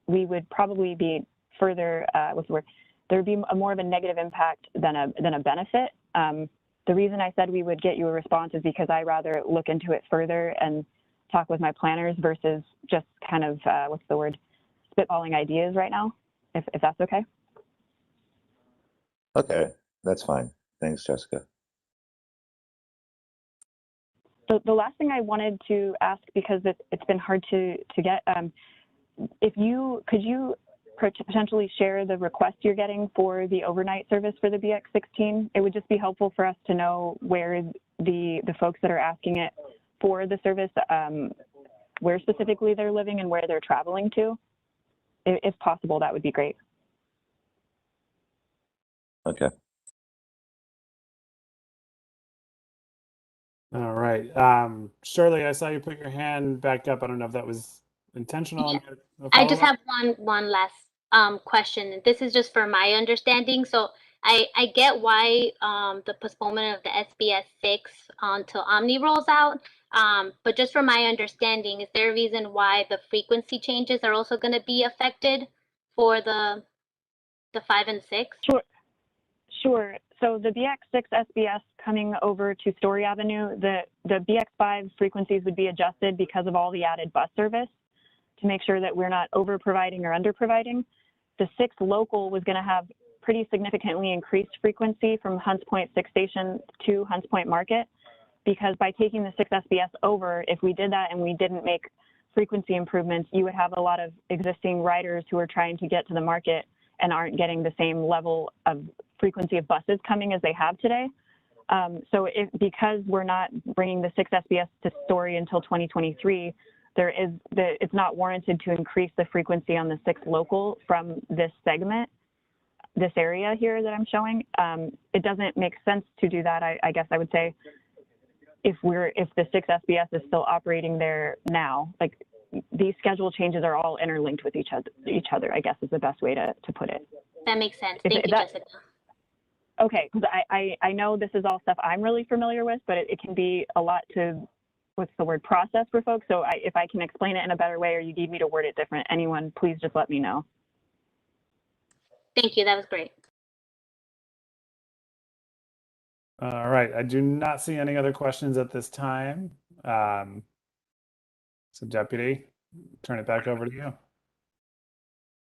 P: we would probably be further, there would be more of a negative impact than a benefit. The reason I said we would get you a response is because I rather look into it further and talk with my planners versus just kind of, what's the word, spitballing ideas right now, if that's okay.
R: Okay, that's fine. Thanks, Jessica.
P: The last thing I wanted to ask, because it's been hard to get, could you potentially share the request you're getting for the overnight service for the BX16? It would just be helpful for us to know where the folks that are asking it for the service, where specifically they're living and where they're traveling to. If possible, that would be great.
R: Okay.
Q: All right. Shirley, I saw you put your hand back up. I don't know if that was intentional.
G: Yeah. I just have one last question. This is just for my understanding. So I get why the postponement of the SBS 6 until Omni rolls out. But just for my understanding, is there a reason why the frequency changes are also going to be affected for the 5 and 6?
P: Sure. So the BX6 SBS coming over to Story Avenue, the BX5 frequencies would be adjusted because of all the added bus service to make sure that we're not over providing or under providing. The 6 local was going to have pretty significantly increased frequency from Hunts Point 6 Station to Hunts Point Market, because by taking the 6 SBS over, if we did that and we didn't make frequency improvements, you would have a lot of existing riders who are trying to get to the market and aren't getting the same level of frequency of buses coming as they have today. So because we're not bringing the 6 SBS to Story until 2023, it's not warranted to increase the frequency on the 6 local from this segment, this area here that I'm showing. It doesn't make sense to do that. I guess I would say if the 6 SBS is still operating there now, like these schedule changes are all interlinked with each other, I guess is the best way to put it.
G: That makes sense. Thank you, Jessica.
P: Okay, because I know this is all stuff I'm really familiar with, but it can be a lot to, what's the word, process for folks. So if I can explain it in a better way or you need me to word it different, anyone, please just let me know.
G: Thank you. That was great.
Q: All right. I do not see any other questions at this time. So Deputy, turn it back over to you.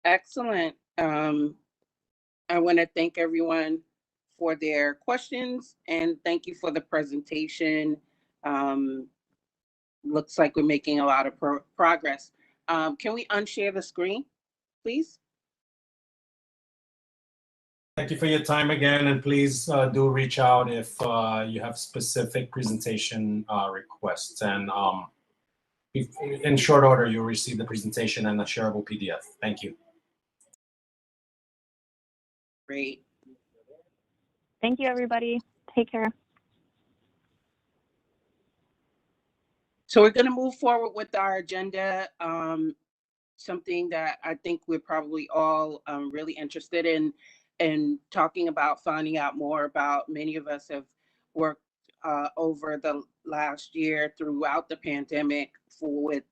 A: Excellent. I want to thank everyone for their questions and thank you for the presentation. Looks like we're making a lot of progress. Can we unshare the screen, please?
O: Thank you for your time again, and please do reach out if you have specific presentation requests. And in short order, you'll receive the presentation and a shareable PDF. Thank you.
A: Great.
P: Thank you, everybody. Take care.
A: So we're going to move forward with our agenda. Something that I think we're probably all really interested in talking about, finding out more about. Many of us have worked over the last year throughout the pandemic with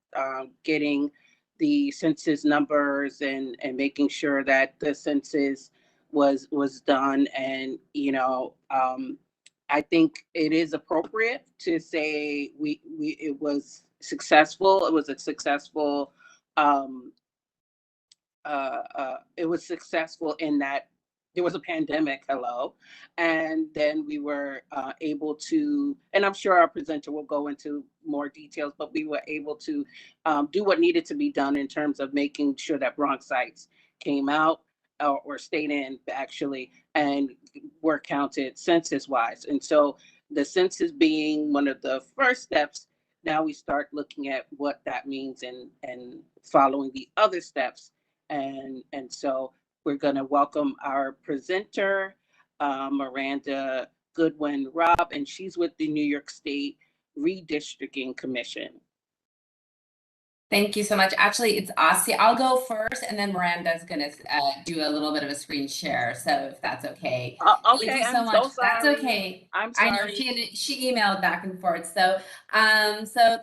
A: getting the census numbers and making sure that the census was done. And I think it is appropriate to say it was successful. It was a successful. It was successful in that there was a pandemic, and then we were able to, and I'm sure our presenter will go into more details, but we were able to do what needed to be done in terms of making sure that Bronxites came out or stayed in actually and were counted census-wise. And so the census being one of the first steps, now we start looking at what that means and following the other steps. And so we're going to welcome our presenter, Miranda Goodwin-Robb, and she's with the New York State Redistricting Commission.
S: Thank you so much. Actually, it's Asi. I'll go first, and then Miranda's gonna do a little bit of a screen share. So if that's okay. Thank
A: Okay,
S: you so
A: I'm
S: much.
A: so
S: That's
A: sorry.
S: okay.
A: I'm
S: I know
A: sorry.
S: she emailed back and forth. So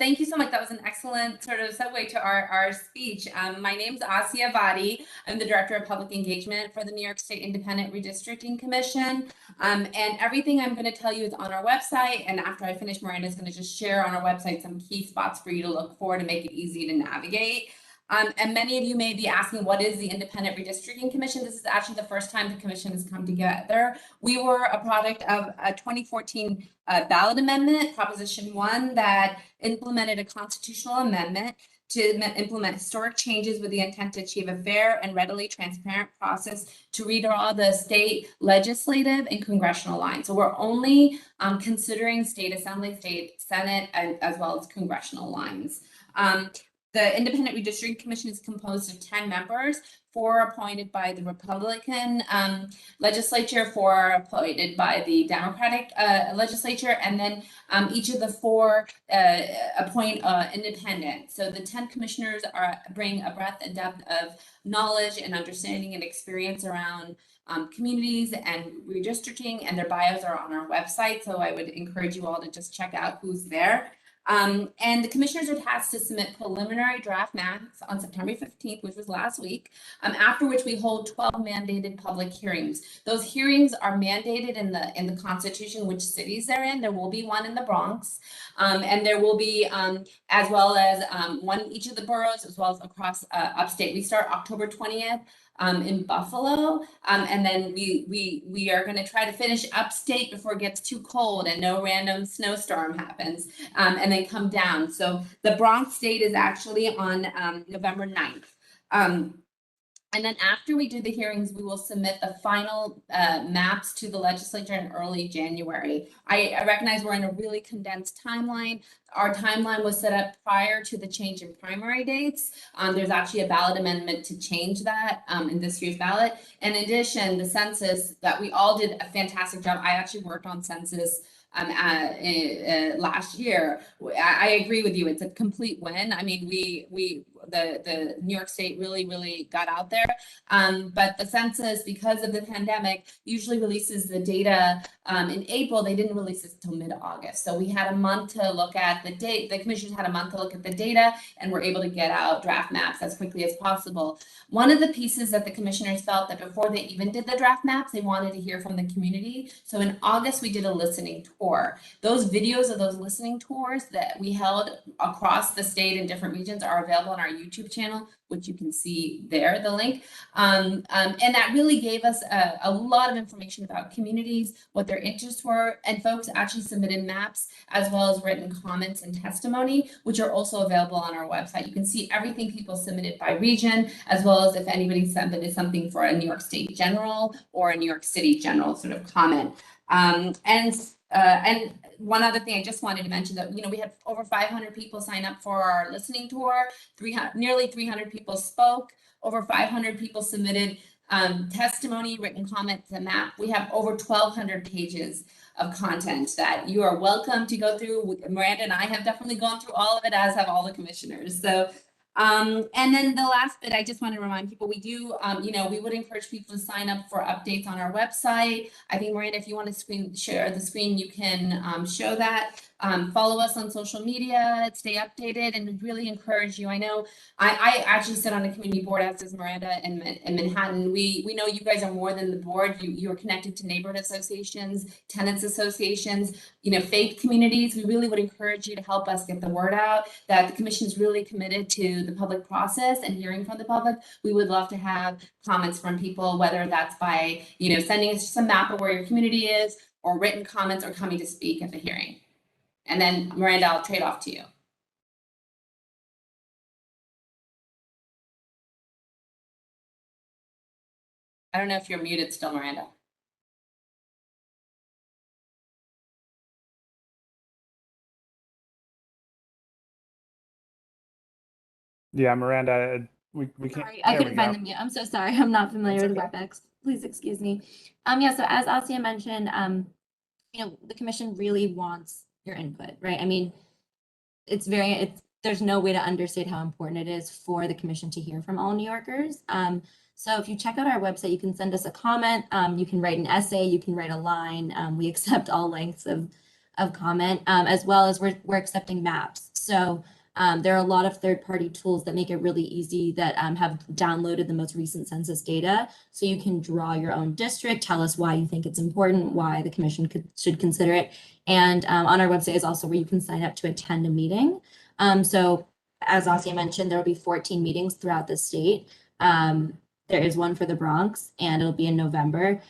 S: thank you so much. That was an excellent sort of segue to our speech. My name's Asia Vadi. I'm the Director of Public Engagement for the New York State Independent Redistricting Commission. And everything I'm going to tell you is on our website. And after I finish, Miranda's going to just share on our website some key spots for you to look for to make it easy to navigate. And many of you may be asking, what is the Independent Redistricting Commission? This is actually the first time the commission has come together. We were a product of a 2014 ballot amendment, Proposition 1, that implemented a constitutional amendment to implement historic changes with the intent to achieve a fair and readily transparent process to redraw the state legislative and congressional lines. So we're only considering state assembly, state senate, and as well as congressional lines. The Independent Redistricting Commission is composed of 10 members, 4 appointed by the Republican legislature, 4 appointed by the Democratic legislature, and then each of the 4 appoint independent. So the 10 commissioners bring a breadth and depth of knowledge and understanding and experience around communities and redistricting, and their bios are on our website. So I would encourage you all to just check out who's there. And the commissioners are tasked to submit preliminary draft maps on September 15th, which was last week, after which we hold 12 mandated public hearings. Those hearings are mandated in the Constitution, which cities they're in. There will be one in the Bronx, and there will be, as well as one in each of the boroughs, as well as across upstate. We start October 20th. In Buffalo, and then we are going to try to finish upstate before it gets too cold and no random snowstorm happens, and then come down. So the Bronx date is actually on November 9th. And then after we do the hearings, we will submit the final maps to the legislature in early January. I recognize we're in a really condensed timeline. Our timeline was set up prior to the change in primary dates. There's actually a ballot amendment to change that in this year's ballot. In addition, the census that we all did a fantastic job. I actually worked on census last year. I agree with you. It's a complete win. I mean, the New York State really got out there. But the census, because of the pandemic, usually releases the data in April. They didn't release it until mid-August. So we had a month to look at the date. The commissioners had a month to look at the data, and were able to get out draft maps as quickly as possible. One of the pieces that the commissioners felt that before they even did the draft maps, they wanted to hear from the community. So in August, we did a listening tour. Those videos of those listening tours that we held across the state in different regions are available on our YouTube channel, which you can see there, the link. And that really gave us a lot of information about communities, what their interests were, and folks actually submitted maps as well as written comments and testimony, which are also available on our website. You can see everything people submitted by region, as well as if anybody submitted something for a New York State general or a New York City general sort of comment. And one other thing I just wanted to mention that, we had over 500 people sign up for our listening tour. Nearly 300 people spoke. Over 500 people submitted testimony, written comments, and map. We have over 1,200 pages of content that you are welcome to go through. Miranda and I have definitely gone through all of it, as have all the commissioners. So, and then the last bit, I just want to remind people, we do, we would encourage people to sign up for updates on our website. I think, Miranda, if you want to share the screen, you can show that. Follow us on social media, stay updated, and really encourage you. I know I actually sit on a community board, as does Miranda, in Manhattan. We know you guys are more than the board. You are connected to neighborhood associations, tenants associations, faith communities. We really would encourage you to help us get the word out that the commission is really committed to the public process and hearing from the public. We would love to have comments from people, whether that's by, sending us just a map of where your community is, or written comments, or coming to speak at the hearing. And then, Miranda, I'll trade off to you. I don't know if you're muted still, Miranda.
Q: Yeah, Miranda, we can't.
T: Sorry, I couldn't find the mute. I'm so sorry. I'm not familiar with WebEx. Please excuse me. Yeah, so as Asia mentioned, the commission really wants your input, right? I mean, there's there's no way to understate how important it is for the commission to hear from all New Yorkers. So if you check out our website, you can send us a comment, you can write an essay, you can write a line. We accept all lengths of comment, as well as we're accepting maps. So there are a lot of third-party tools that make it really easy that have downloaded the most recent census data. So you can draw your own district, tell us why you think it's important, why the commission should consider it. And on our website is also where you can sign up to attend a meeting. So as Asia mentioned, there will be 14 meetings throughout the state. There is one for the Bronx and it'll be in November.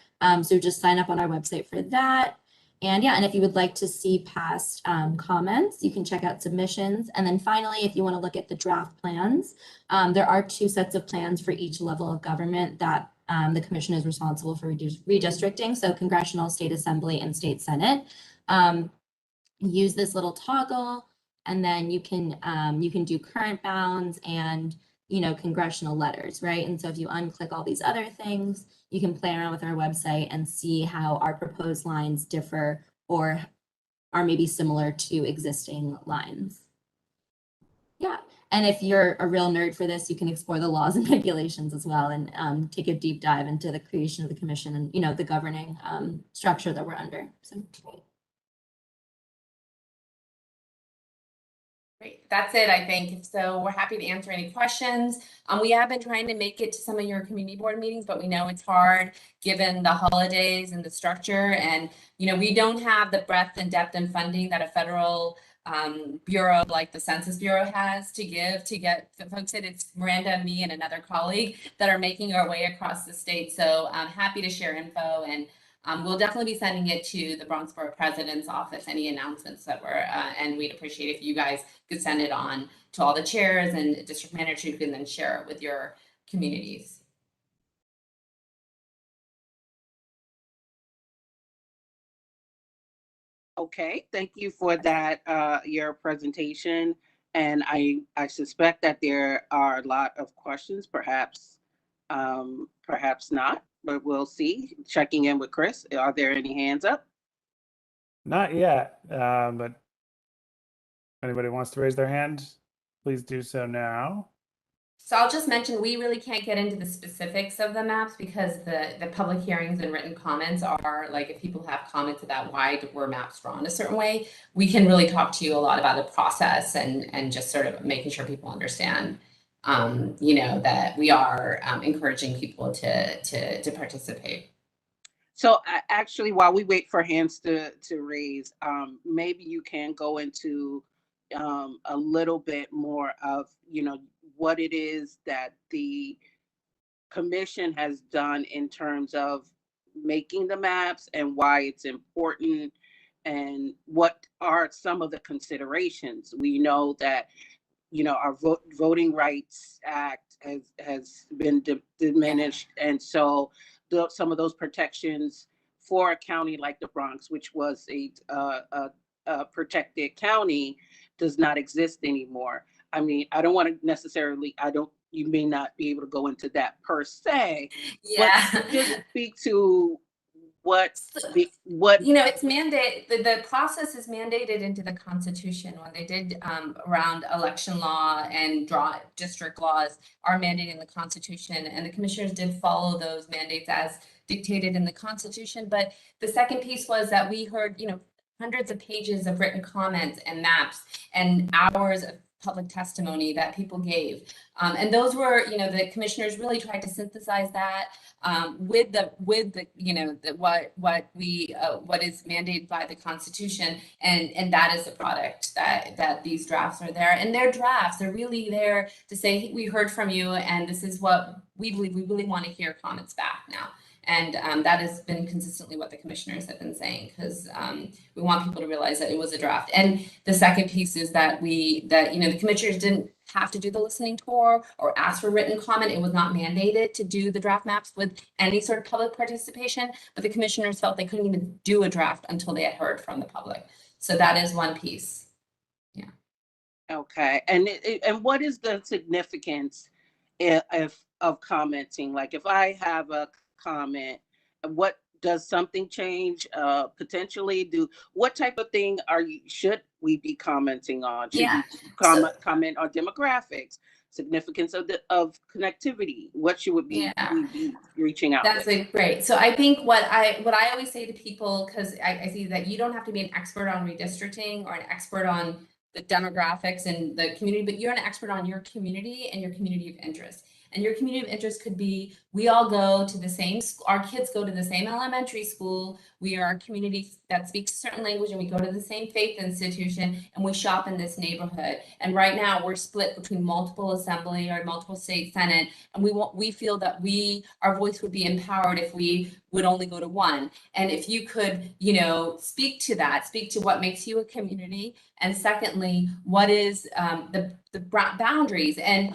T: So just sign up on our website for that. And yeah, and if you would like to see past comments, you can check out submissions. And then finally, if you want to look at the draft plans, there are 2 sets of plans for each level of government that the commission is responsible for redistricting. So Congressional, State Assembly, and State Senate. Use this little toggle, and then you can do current bounds and congressional letters, right? And so if you unclick all these other things, you can play around with our website and see how our proposed lines differ or are maybe similar to existing lines. Yeah, and if you're a real nerd for this, you can explore the laws and regulations as well and take a deep dive into the creation of the commission and the governing structure that we're under. So.
S: Great. That's it, I think. So we're happy to answer any questions. We have been trying to make it to some of your community board meetings, but we know it's hard given the holidays and the structure. And, we don't have the breadth and depth and funding that a federal bureau like the Census Bureau has to give to get folks in. It's Miranda, me, and another colleague that are making our way across the state. So I'm happy to share info, and we'll definitely be sending it to the Bronx Borough President's office, any announcements that were, and we'd appreciate if you guys could send it on to all the chairs and district managers who can then share it with your communities.
A: Okay, thank you for that, your presentation. And I suspect that there are a lot of questions, perhaps not, but we'll see. Checking in with Chris, are there any hands up?
Q: Not yet, but if anybody wants to raise their hand, please do so now.
S: So I'll just mention, we really can't get into the specifics of the maps because the public hearings and written comments are like, if people have comments about why were maps drawn a certain way, we can really talk to you a lot about the process and just sort of making sure people understand, that we are encouraging people to participate.
A: So actually, while we wait for hands to raise, maybe you can go into a little bit more of, what it is that the commission has done in terms of making the maps and why it's important and what are some of the considerations. We know that, our Voting Rights Act has been diminished. And so some of those protections for a county like the Bronx, which was a protected county, does not exist anymore. I mean, I don't want to necessarily, you may not be able to go into that per se,
S: yeah,
A: but just speak to what
S: it's mandated. The process is mandated into the Constitution when they did around election law and district laws are mandated in the Constitution, and the commissioners did follow those mandates as dictated in the Constitution. But the second piece was that we heard, hundreds of pages of written comments and maps and hours of public testimony that people gave. And those were, the commissioners really tried to synthesize that with the what is mandated by the Constitution. And that is the product that these drafts are there. And they're drafts, they're really there to say, hey, we heard from you and this is what we believe. We really want to hear comments back now. And that has been consistently what the commissioners have been saying, because we want people to realize that it was a draft. And the second piece is that the commissioners didn't have to do the listening tour or ask for written comment. It was not mandated to do the draft maps with any sort of public participation, but the commissioners felt they couldn't even do a draft until they had heard from the public. So that is one piece. Yeah.
A: Okay. And what is the significance of commenting? Like if I have a comment, what does something change potentially? What type of thing should we be commenting on? Should
S: Yeah.
A: we comment on demographics, significance of connectivity? What should we be reaching out
S: That's
A: with?
S: great. So I think what I always say to people, because I see that you don't have to be an expert on redistricting or an expert on the demographics and the community, but you're an expert on your community and your community of interest. And your community of interest could be, we all go to the same school, our kids go to the same elementary school, we are a community that speaks a certain language, and we go to the same faith institution, and we shop in this neighborhood. And right now we're split between multiple assembly or multiple state senate, and we feel that our voice would be empowered if we would only go to one. And if you could, speak to that, speak to what makes you a community, and secondly, what is the boundaries. And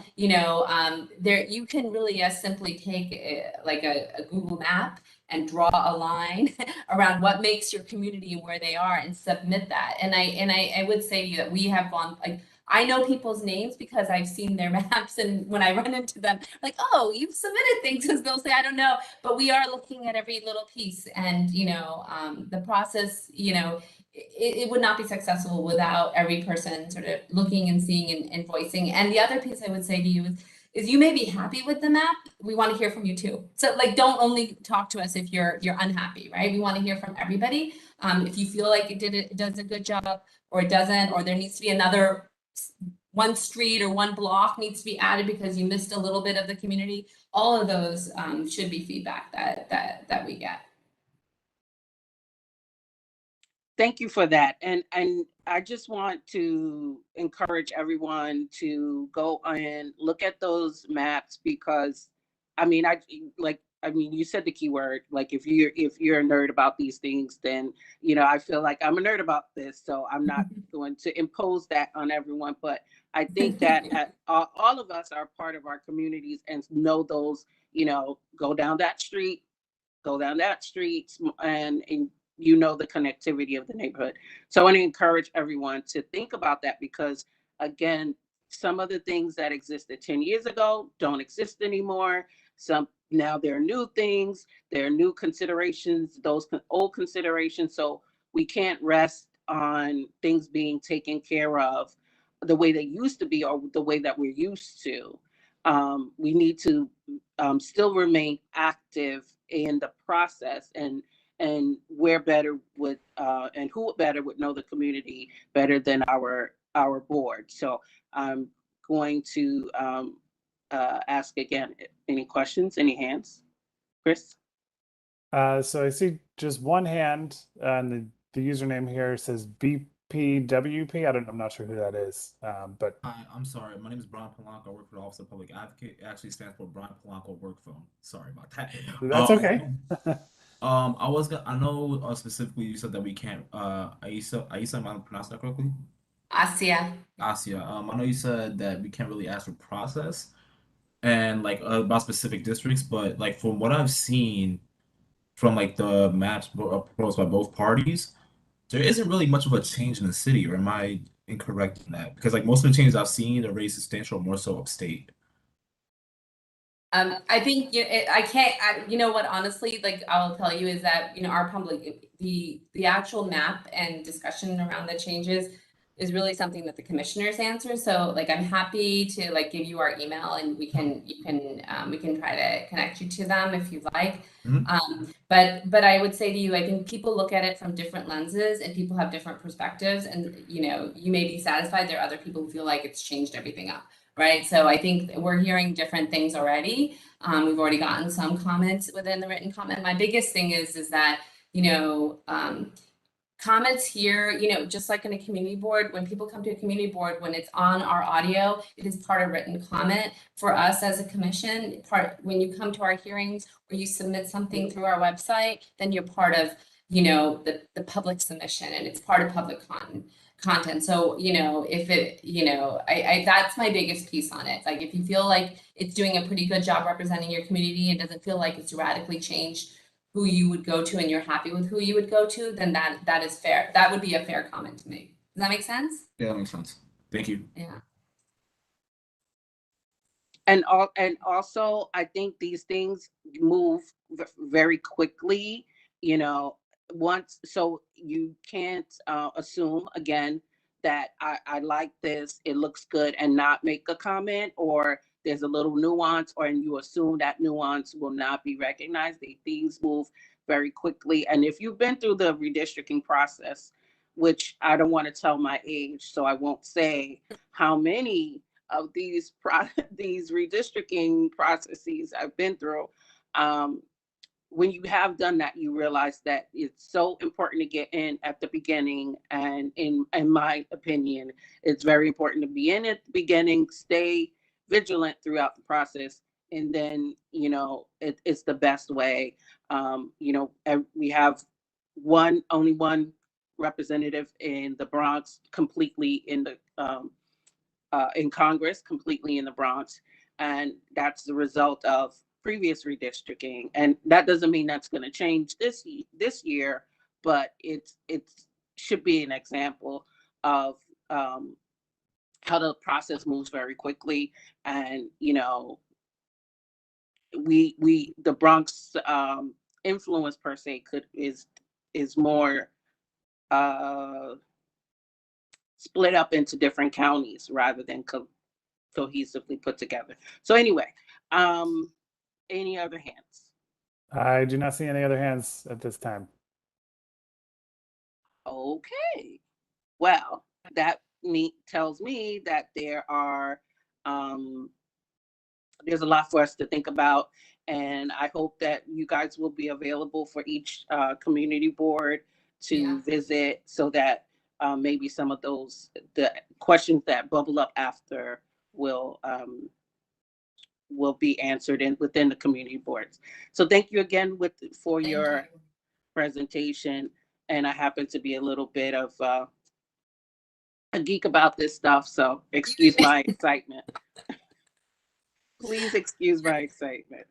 S: there you can really simply take a Google map and draw a line around what makes your community and where they are, and submit that. And I would say to you that we have gone, I know people's names because I've seen their maps, and when I run into them, like, oh, you've submitted things, because they'll say, I don't know, but we are looking at every little piece. And the process, it would not be successful without every person sort of looking and seeing and voicing. And the other piece I would say to you is you may be happy with the map. We want to hear from you too. So don't only talk to us if you're unhappy, right? We want to hear from everybody. If you feel like it does a good job, or it doesn't, or there needs to be another one street or one block needs to be added because you missed a little bit of the community, all of those should be feedback that we get.
A: Thank you for that. And I just want to encourage everyone to go and look at those maps, because you said the key word, like if you're a nerd about these things, then I feel like I'm a nerd about this, so I'm not going to impose that on everyone. But I think that all of us are part of our communities and know those, go down that street, and the connectivity of the neighborhood. So I want to encourage everyone to think about that, because again, some of the things that existed 10 years ago don't exist anymore. Now there are new things, there are new considerations, those old considerations. So we can't rest on things being taken care of the way they used to be, or the way that we're used to. We need to still remain active in the process, and where better would and who better would know the community better than our board. So I'm going to ask again, any questions, any hands? Chris?
Q: So I see just one hand, and the username here says BPWP. I'm not sure who that is, but
U: Hi, I'm sorry. My name is Brian Polanco. I work for the Office of Public Advocate. It actually stands for Brian Polanco Work Phone. Sorry about that.
Q: That's okay.
U: I know specifically you said that we can't. Aisa, am I pronouncing that correctly?
S: Asia.
U: I know you said that we can't really ask for process and about specific districts, but from what I've seen from the maps proposed by both parties, there isn't really much of a change in the city, or am I incorrect in that? Because most of the changes I've seen are really substantial, more so upstate.
S: I think I can't. You know what? Honestly, I'll tell you is that our public, the actual map and discussion around the changes is really something that the commissioners answer. So I'm happy to give you our email, and we can try to connect you to them if you like. But I would say to you, I think people look at it from different lenses, and people have different perspectives, and you may be satisfied. There are other people who feel like it's changed everything up. Right. So I think we're hearing different things already. We've already gotten some comments within the written comment. My biggest thing is that, comments here, just like in a community board, when people come to a community board, when it's on our audio, it is part of written comment. For us as a commission, when you come to our hearings or you submit something through our website, then you're part of, the public submission, and it's part of public content. So, if it, that's my biggest piece on it. If you feel like it's doing a pretty good job representing your community and doesn't feel like it's radically changed who you would go to, and you're happy with who you would go to, then that is fair. That would be a fair comment to make. Does that make sense?
U: Yeah, that makes sense. Thank you.
S: Yeah.
A: And also, I think these things move very quickly, you know, once, so you can't assume again that I like this, it looks good, and not make a comment, or there's a little nuance, or and you assume that nuance will not be recognized. Things move very quickly. And if you've been through the redistricting process, which I don't want to tell my age, so I won't say how many of these these redistricting processes I've been through. When you have done that, you realize that it's so important to get in at the beginning. And in my opinion, it's very important to be in at the beginning, stay vigilant throughout the process, and then, you know, it's the best way. You know, we have only one representative in the Bronx, completely in the in Congress, completely in the Bronx, and that's the result of previous redistricting. And that doesn't mean that's going to change this year, but it's should be an example of how the process moves very quickly. And you know, the Bronx influence per se is more split up into different counties rather than cohesively put together. So anyway, any other hands?
Q: I do not see any other hands at this time.
A: Okay. Well, that tells me that there's a lot for us to think about, and I hope that you guys will be available for each community board to visit, so that maybe some of the questions that bubble up after will be answered within the community boards. So thank you again for your presentation. And I happen to be a little bit of a geek about this stuff, so excuse my excitement. Please excuse my excitement.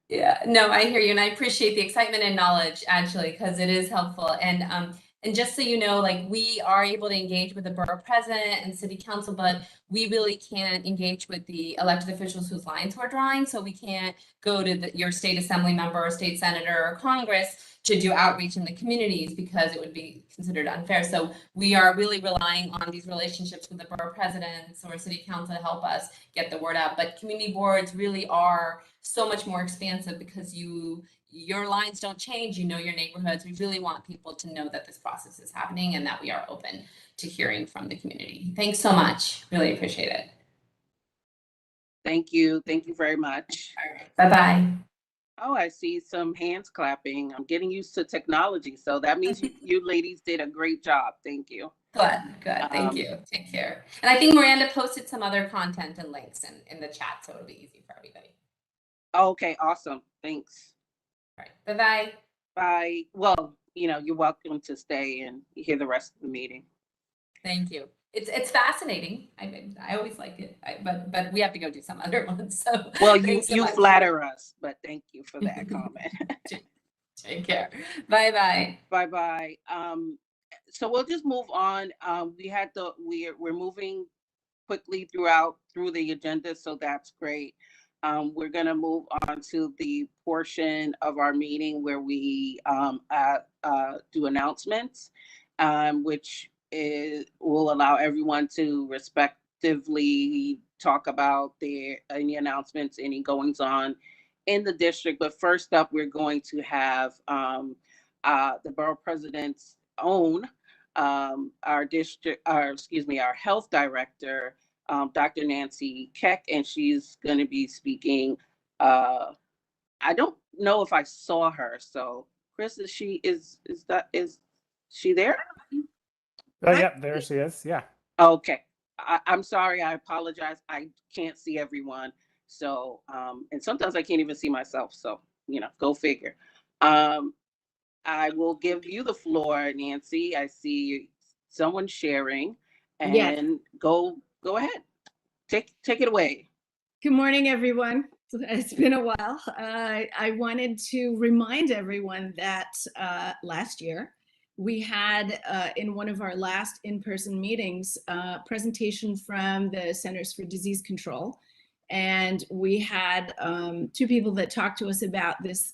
S: Yeah, no, I hear you, and I appreciate the excitement and knowledge, actually, because it is helpful. And just so you know, like, we are able to engage with the borough president and city council, but we really can't engage with the elected officials whose lines we're drawing. So we can't go to your state assembly member or state senator or Congress to do outreach in the communities, because it would be considered unfair. So we are really relying on these relationships with the borough presidents or city council to help us get the word out. But community boards really are so much more expansive, because your lines don't change, you know, your neighborhoods. We really want people to know that this process is happening and that we are open to hearing from the community. Thanks so much. Really appreciate it.
A: Thank you. Thank you very much.
S: All right. Bye-bye.
A: Oh, I see some hands clapping. I'm getting used to technology. So that means you ladies did a great job. Thank you.
S: Good. Thank you. Take care. And I think Miranda posted some other content and links in the chat, so it'll be easy for everybody.
A: Okay, awesome. Thanks.
S: All right. Bye-bye.
A: Bye. Well, you know, you're welcome to stay and hear the rest of the meeting.
S: Thank you. It's fascinating. I always like it, but we have to go do some other ones. So
A: well, you flatter us, but thank you for that comment.
S: Take care. Bye-bye.
A: Bye-bye. So we'll just move on. We're moving quickly through the agenda, so that's great. We're going to move on to the portion of our meeting where we do announcements, which will allow everyone to respectively talk about any announcements, any goings on in the district. But first up, we're going to have the borough president's own, our health director, Dr. Nancy Keck, and she's going to be speaking. I don't know if I saw her. So, Chris, is she there?
Q: Yeah, there she is. Yeah.
A: Okay. I'm sorry. I apologize. I can't see everyone. So, and sometimes I can't even see myself. So, you know, go figure. I will give you the floor, Nancy. I see someone sharing, and
B: yes.
A: Go ahead. Take it away.
B: Good morning, everyone. It's been a while. I wanted to remind everyone that last year we had in one of our last in-person meetings a presentation from the Centers for Disease Control, and we had two people that talked to us about this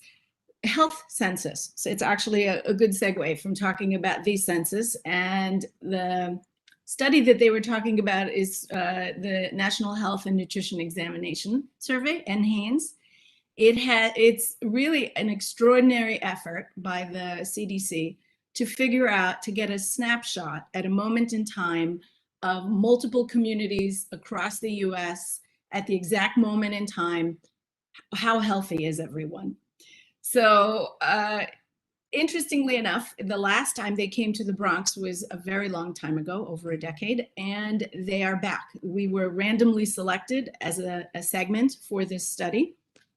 B: health census. So it's actually a good segue from talking about the census. And the study that they were talking about is the National Health and Nutrition Examination Survey, NHANES. It's really an extraordinary effort by the CDC to figure out, to get a snapshot at a moment in time of multiple communities across the US at the exact moment in time. How healthy is everyone? So interestingly enough, the last time they came to the Bronx was a very long time ago, over a decade, and they are back. We were randomly selected as a segment for this study.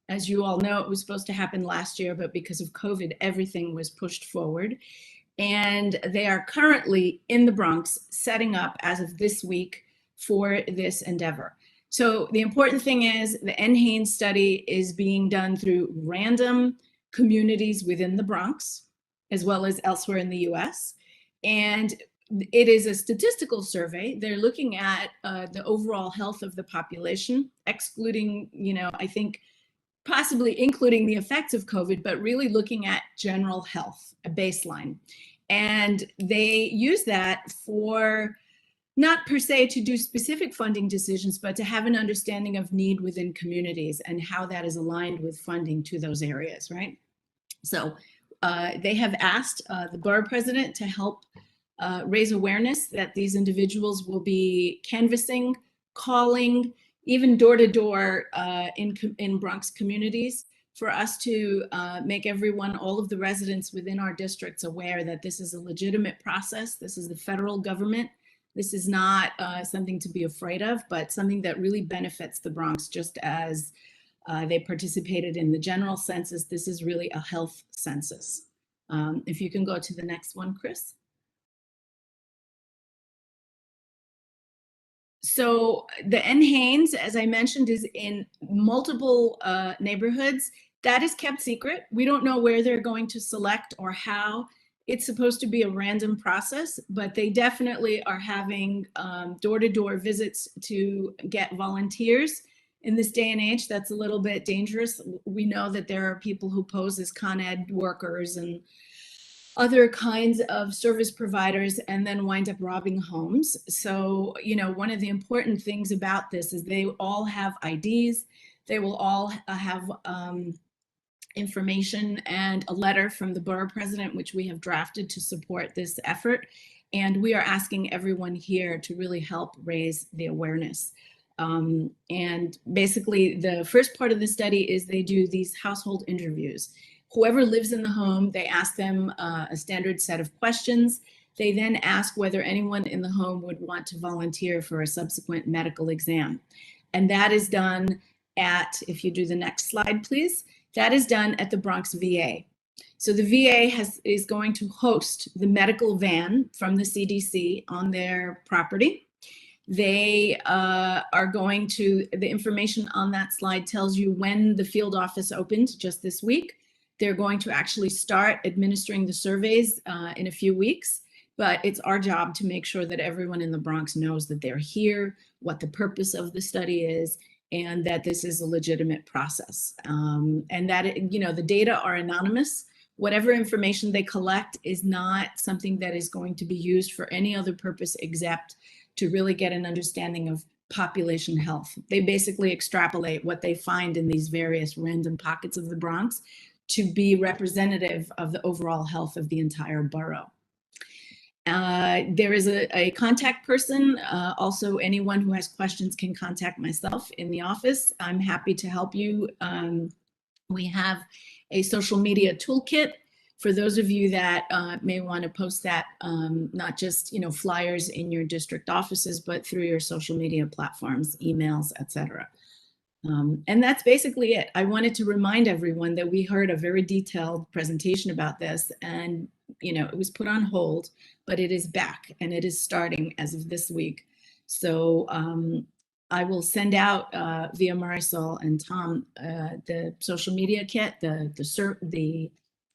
B: As you all know, it was supposed to happen last year, but because of COVID, everything was pushed forward. And they are currently in the Bronx setting up as of this week for this endeavor. So the important thing is the NHANES study is being done through random communities within the Bronx, as well as elsewhere in the US. And it is a statistical survey. They're looking at the overall health of the population, excluding, I think, possibly including the effects of COVID, but really looking at general health, a baseline. And they use that for not per se to do specific funding decisions, but to have an understanding of need within communities and how that is aligned with funding to those areas, right? So they have asked the borough president to help raise awareness that these individuals will be canvassing, calling, even door to door in Bronx communities, for us to make everyone, all of the residents within our districts, aware that this is a legitimate process. This is the federal government. This is not something to be afraid of, but something that really benefits the Bronx, just as they participated in the general census. This is really a health census. If you can go to the next one, Chris. So the NHANES, as I mentioned, is in multiple neighborhoods. That is kept secret. We don't know where they're going to select or how. It's supposed to be a random process, but they definitely are having door-to-door visits to get volunteers. In this day and age, that's a little bit dangerous. We know that there are people who pose as Con Ed workers and other kinds of service providers and then wind up robbing homes. So, one of the important things about this is they all have IDs. They will all have information and a letter from the borough president, which we have drafted to support this effort. And we are asking everyone here to really help raise the awareness. And basically, the first part of the study is they do these household interviews. Whoever lives in the home, they ask them a standard set of questions. They then ask whether anyone in the home would want to volunteer for a subsequent medical exam. And that is done at, if you do the next slide, please, that is done at the Bronx VA. So the VA is going to host the medical van from the CDC on their property. They are going to, the information on that slide tells you when the field office opened just this week. They're going to actually start administering the surveys in a few weeks, but it's our job to make sure that everyone in the Bronx knows that they're here, what the purpose of the study is, and that this is a legitimate process. And that, the data are anonymous. Whatever information they collect is not something that is going to be used for any other purpose except to really get an understanding of population health. They basically extrapolate what they find in these various random pockets of the Bronx to be representative of the overall health of the entire borough. There is a contact person. Also, anyone who has questions can contact myself in the office. I'm happy to help you. We have a social media toolkit for those of you that may want to post that, not just flyers in your district offices, but through your social media platforms, emails, etc. And that's basically it. I wanted to remind everyone that we heard a very detailed presentation about this, and it was put on hold, but it is back and it is starting as of this week. So I will send out via Marisol and Tom the social media kit, the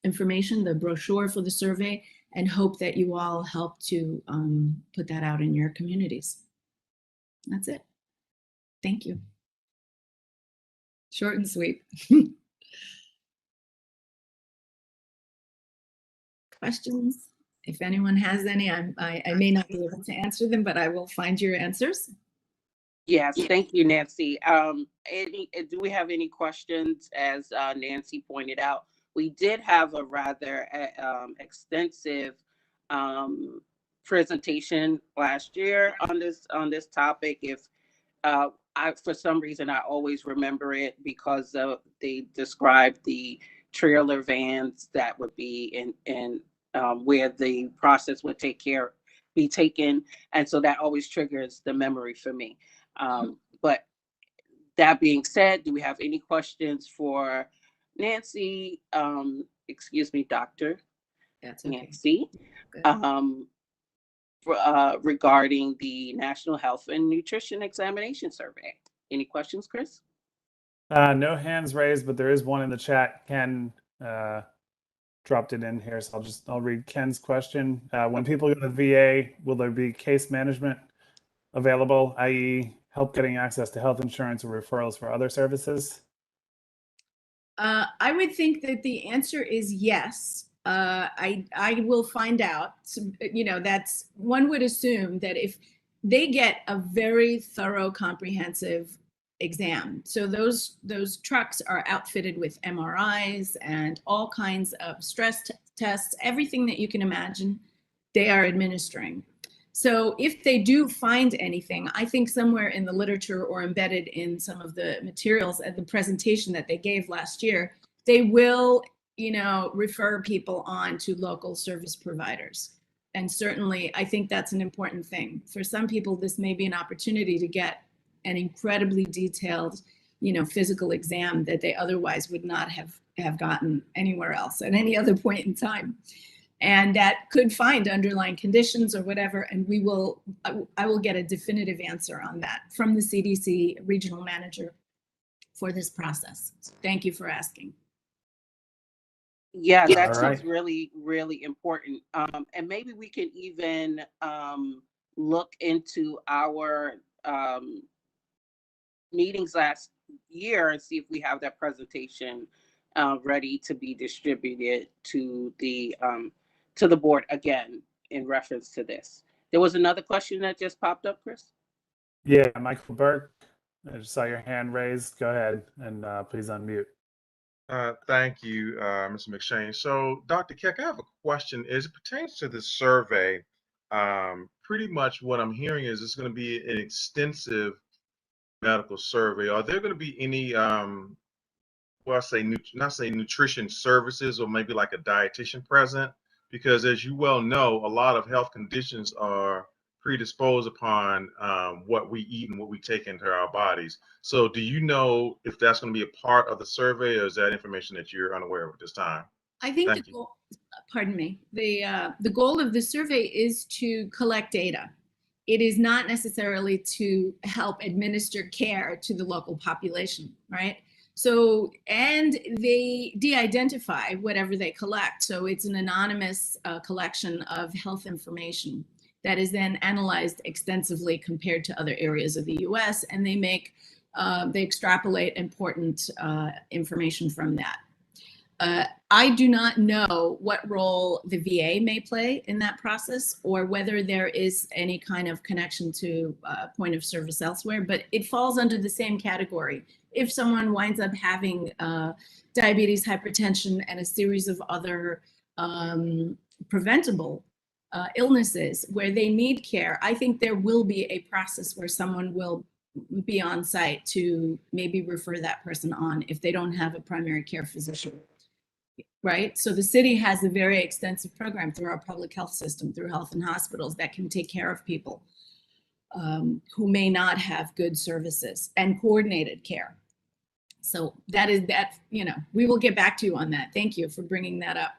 B: information, the brochure for the survey, and hope that you all help to put that out in your communities. That's it. Thank you. Short and sweet. questions. If anyone has any, I may not be able to answer them, but I will find your answers.
A: Yes, thank you, Nancy. Do we have any questions? As Nancy pointed out, we did have a rather extensive presentation last year on this topic. If for some reason I always remember it because they described the trailer vans that would be in where the process would be taken, and so that always triggers the memory for me. But that being said, do we have any questions for Nancy? Excuse me, Dr.
B: That's okay.
A: Nancy, regarding the National Health and Nutrition Examination Survey. Any questions, Chris?
Q: No hands raised, but there is one in the chat. Ken dropped it in here, so I'll read Ken's question. When people go to the VA, will there be case management available, i.e. help getting access to health insurance or referrals for other services?
B: I would think that the answer is yes. I will find out. You know, that's, one would assume that if they get a very thorough, comprehensive exam. So those trucks are outfitted with MRIs and all kinds of stress tests, everything that you can imagine, they are administering. So if they do find anything, I think somewhere in the literature or embedded in some of the materials at the presentation that they gave last year, they will, you know, refer people on to local service providers. And certainly, I think that's an important thing. For some people, this may be an opportunity to get an incredibly detailed, you know, physical exam that they otherwise would not have gotten anywhere else at any other point in time. And that could find underlying conditions or whatever, and I will get a definitive answer on that from the CDC regional manager for this process. Thank you for asking.
A: Yeah, that
Q: All right.
A: seems really, really important. And maybe we can even look into our meetings last year and see if we have that presentation ready to be distributed to the board again in reference to this. There was another question that just popped up, Chris.
Q: Yeah, Michael Burke, I just saw your hand raised. Go ahead and please unmute.
J: Thank you, Mr. McShane. So, Dr. Keck, I have a question. As it pertains to this survey, pretty much what I'm hearing is it's going to be an extensive medical survey. Are there going to be any, well, not say nutrition services or maybe like a dietitian present? Because as you well know, a lot of health conditions are predisposed upon what we eat and what we take into our bodies. So do you know if that's going to be a part of the survey, or is that information that you're unaware of at this time?
B: I think the goal, pardon me, the goal of the survey is to collect data. It is not necessarily to help administer care to the local population, right? So, and they de-identify whatever they collect. So it's an anonymous collection of health information that is then analyzed extensively compared to other areas of the US, and they extrapolate important information from that. I do not know what role the VA may play in that process or whether there is any kind of connection to point of service elsewhere, but it falls under the same category. If someone winds up having diabetes, hypertension, and a series of other preventable illnesses where they need care, I think there will be a process where someone will be on site to maybe refer that person on if they don't have a primary care physician. Right? So the city has a very extensive program through our public health system, through health and hospitals that can take care of people who may not have good services and coordinated care. So that, you know, we will get back to you on that. Thank you for bringing that up.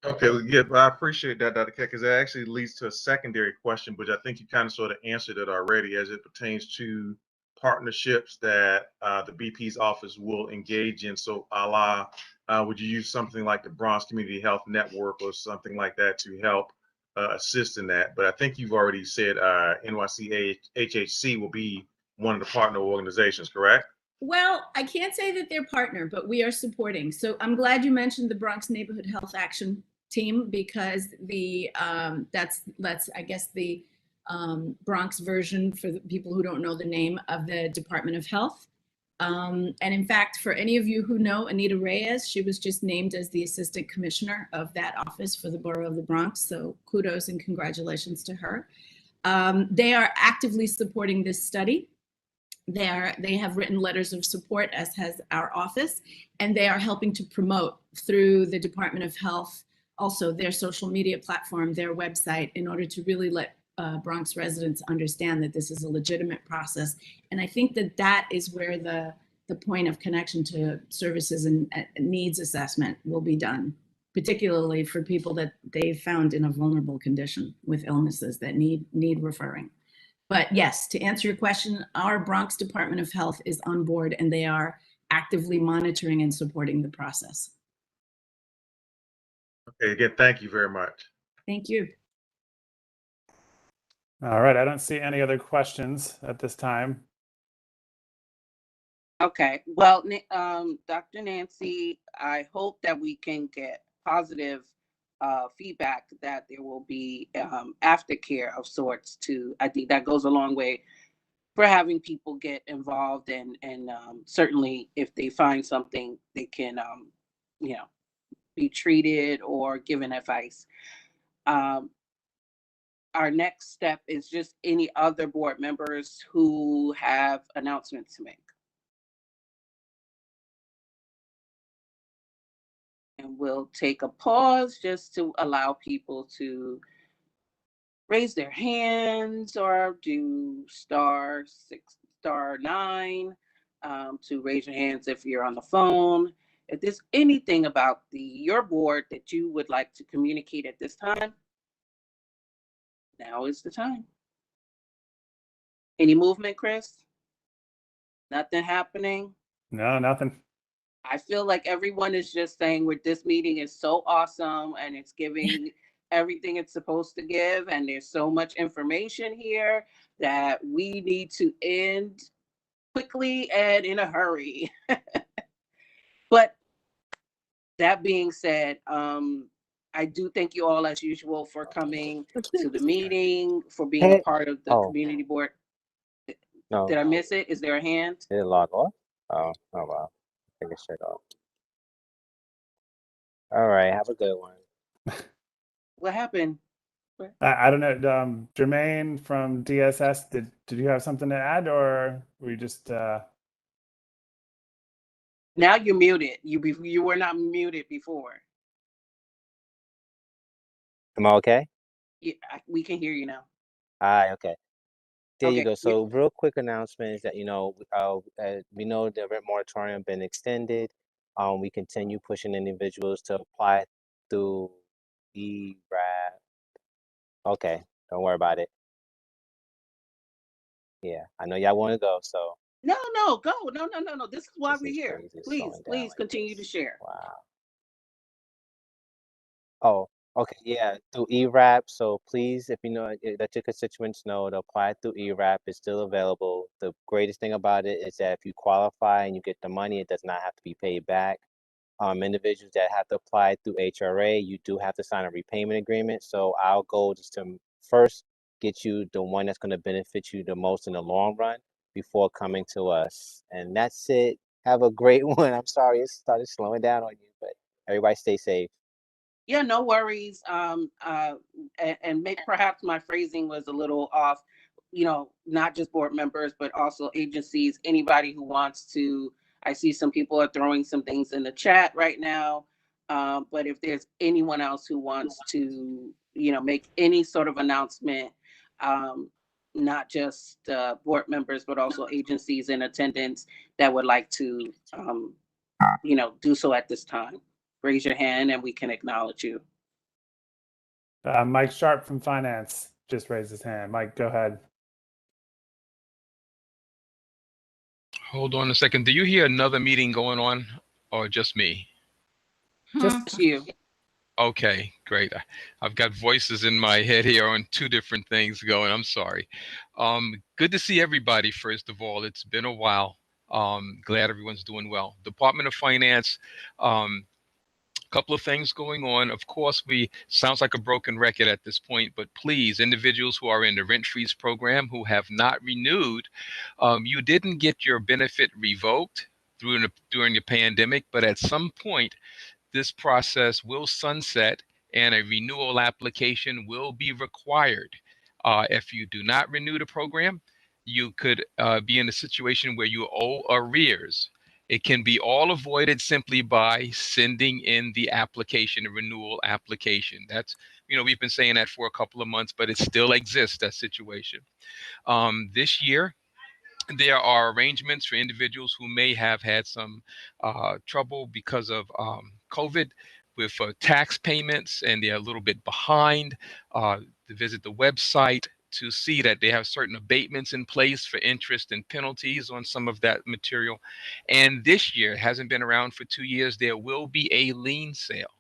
J: Okay, well, yeah, I appreciate that, Dr. Keck, because that actually leads to a secondary question, which I think you kind of sort of answered it already as it pertains to partnerships that the BP's office will engage in. So a la, would you use something like the Bronx Community Health Network or something like that to help assist in that? But I think you've already said NYC HHC will be one of the partner organizations, correct?
B: Well, I can't say that they're partner, but we are supporting. So I'm glad you mentioned the Bronx Neighborhood Health Action Team, because that's I guess the Bronx version for the people who don't know the name of the Department of Health. And in fact, for any of you who know Anita Reyes, she was just named as the Assistant Commissioner of that office for the Borough of the Bronx. So kudos and congratulations to her. They are actively supporting this study. They have written letters of support, as has our office, and they are helping to promote through the Department of Health, also their social media platform, their website, in order to really let Bronx residents understand that this is a legitimate process. And I think that that is where the point of connection to services and needs assessment will be done, particularly for people that they've found in a vulnerable condition with illnesses that need referring. But yes, to answer your question, our Bronx Department of Health is on board, and they are actively monitoring and supporting the process.
J: Okay, again, thank you very much.
B: Thank you.
Q: All right, I don't see any other questions at this time.
A: Okay, well, Dr. Nancy, I hope that we can get positive feedback that there will be aftercare of sorts too. I think that goes a long way for having people get involved, and certainly if they find something, they can be treated or given advice. Our next step is just any other board members who have announcements to make. And we'll take a pause just to allow people to raise their hands or do *6, *9 to raise your hands if you're on the phone. If there's anything about your board that you would like to communicate at this time, now is the time. Any movement, Chris? Nothing happening?
Q: No, nothing.
A: I feel like everyone is just saying this meeting is so awesome and it's giving everything it's supposed to give, and there's so much information here that we need to end quickly and in a hurry. But that being said, I do thank you all as usual for coming to the meeting, for being a part of the community board.
C: No.
A: Did I miss it? Is there a hand?
C: Did it log off? Oh wow. I think it's shut off. All right, have a good one.
A: What happened?
Q: I don't know. Jermaine from DSS, did you have something to add, or were you just?
A: Now you're muted. You were not muted before.
C: Am I okay?
A: Yeah, we can hear you now.
C: Hi, okay. There you
A: Okay,
C: go. So real quick announcement is that, we know the rent moratorium been extended. We continue pushing individuals to apply through ERAP. Okay, don't worry about it. Yeah, I know y'all want to go, so.
A: No, go. No. This is why we're here. Please continue to share.
C: Wow. Oh, okay, yeah, through ERAP. So please, if you know, let your constituents know to apply through ERAP. It's still available. The greatest thing about it is that if you qualify and you get the money, it does not have to be paid back. Individuals that have to apply through HRA, you do have to sign a repayment agreement. So our goal is to first get you the one that's going to benefit you the most in the long run before coming to us. And that's it. Have a great one. I'm sorry it started slowing down on you, but everybody stay safe.
A: Yeah, no worries. And perhaps my phrasing was a little off. Not just board members, but also agencies. Anybody who wants to. I see some people are throwing some things in the chat right now. But if there's anyone else who wants to, make any sort of announcement, not just board members, but also agencies in attendance that would like to, do so at this time, raise your hand and we can acknowledge you.
Q: Mike Sharp from Finance just raised his hand. Mike, go ahead.
V: Hold on a second. Do you hear another meeting going on, or just me?
A: Just you.
V: Okay, great. I've got voices in my head here on two different things going. I'm sorry. Good to see everybody, first of all. It's been a while. Glad everyone's doing well. Department of Finance, couple of things going on. Of course, sounds like a broken record at this point, but please, individuals who are in the rent freeze program who have not renewed, you didn't get your benefit revoked during the pandemic, but at some point, this process will sunset and a renewal application will be required. If you do not renew the program, you could be in a situation where you owe arrears. It can be all avoided simply by sending in the application, the renewal application. That's, we've been saying that for a couple of months, but it still exists, that situation. This year, there are arrangements for individuals who may have had some trouble because of COVID with tax payments, and they're a little bit behind, to visit the website to see that they have certain abatements in place for interest and penalties on some of that material. And this year, it hasn't been around for 2 years, there will be a lien sale.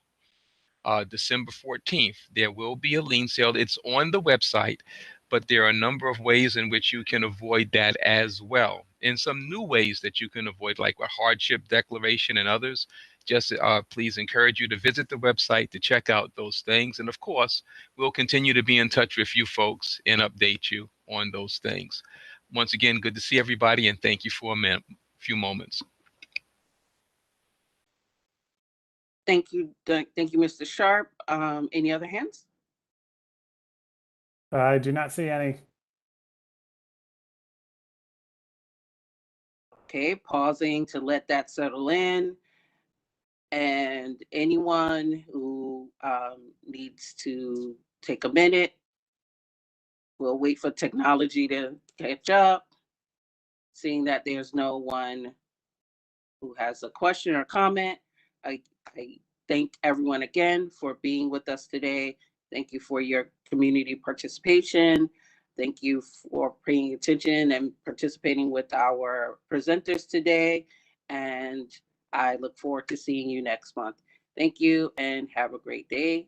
V: December 14th, there will be a lien sale. It's on the website, but there are a number of ways in which you can avoid that as well. And some new ways that you can avoid, like a hardship declaration and others. Just please encourage you to visit the website to check out those things. And of course, we'll continue to be in touch with you folks and update you on those things. Once again, good to see everybody, and thank you for a few moments.
A: Thank you, Mr. Sharp. Any other hands?
Q: I do not see any.
A: Okay, pausing to let that settle in. And anyone who needs to take a minute, we'll wait for technology to catch up. Seeing that there's no one who has a question or comment, I thank everyone again for being with us today. Thank you for your community participation. Thank you for paying attention and participating with our presenters today. And I look forward to seeing you next month. Thank you and have a great day.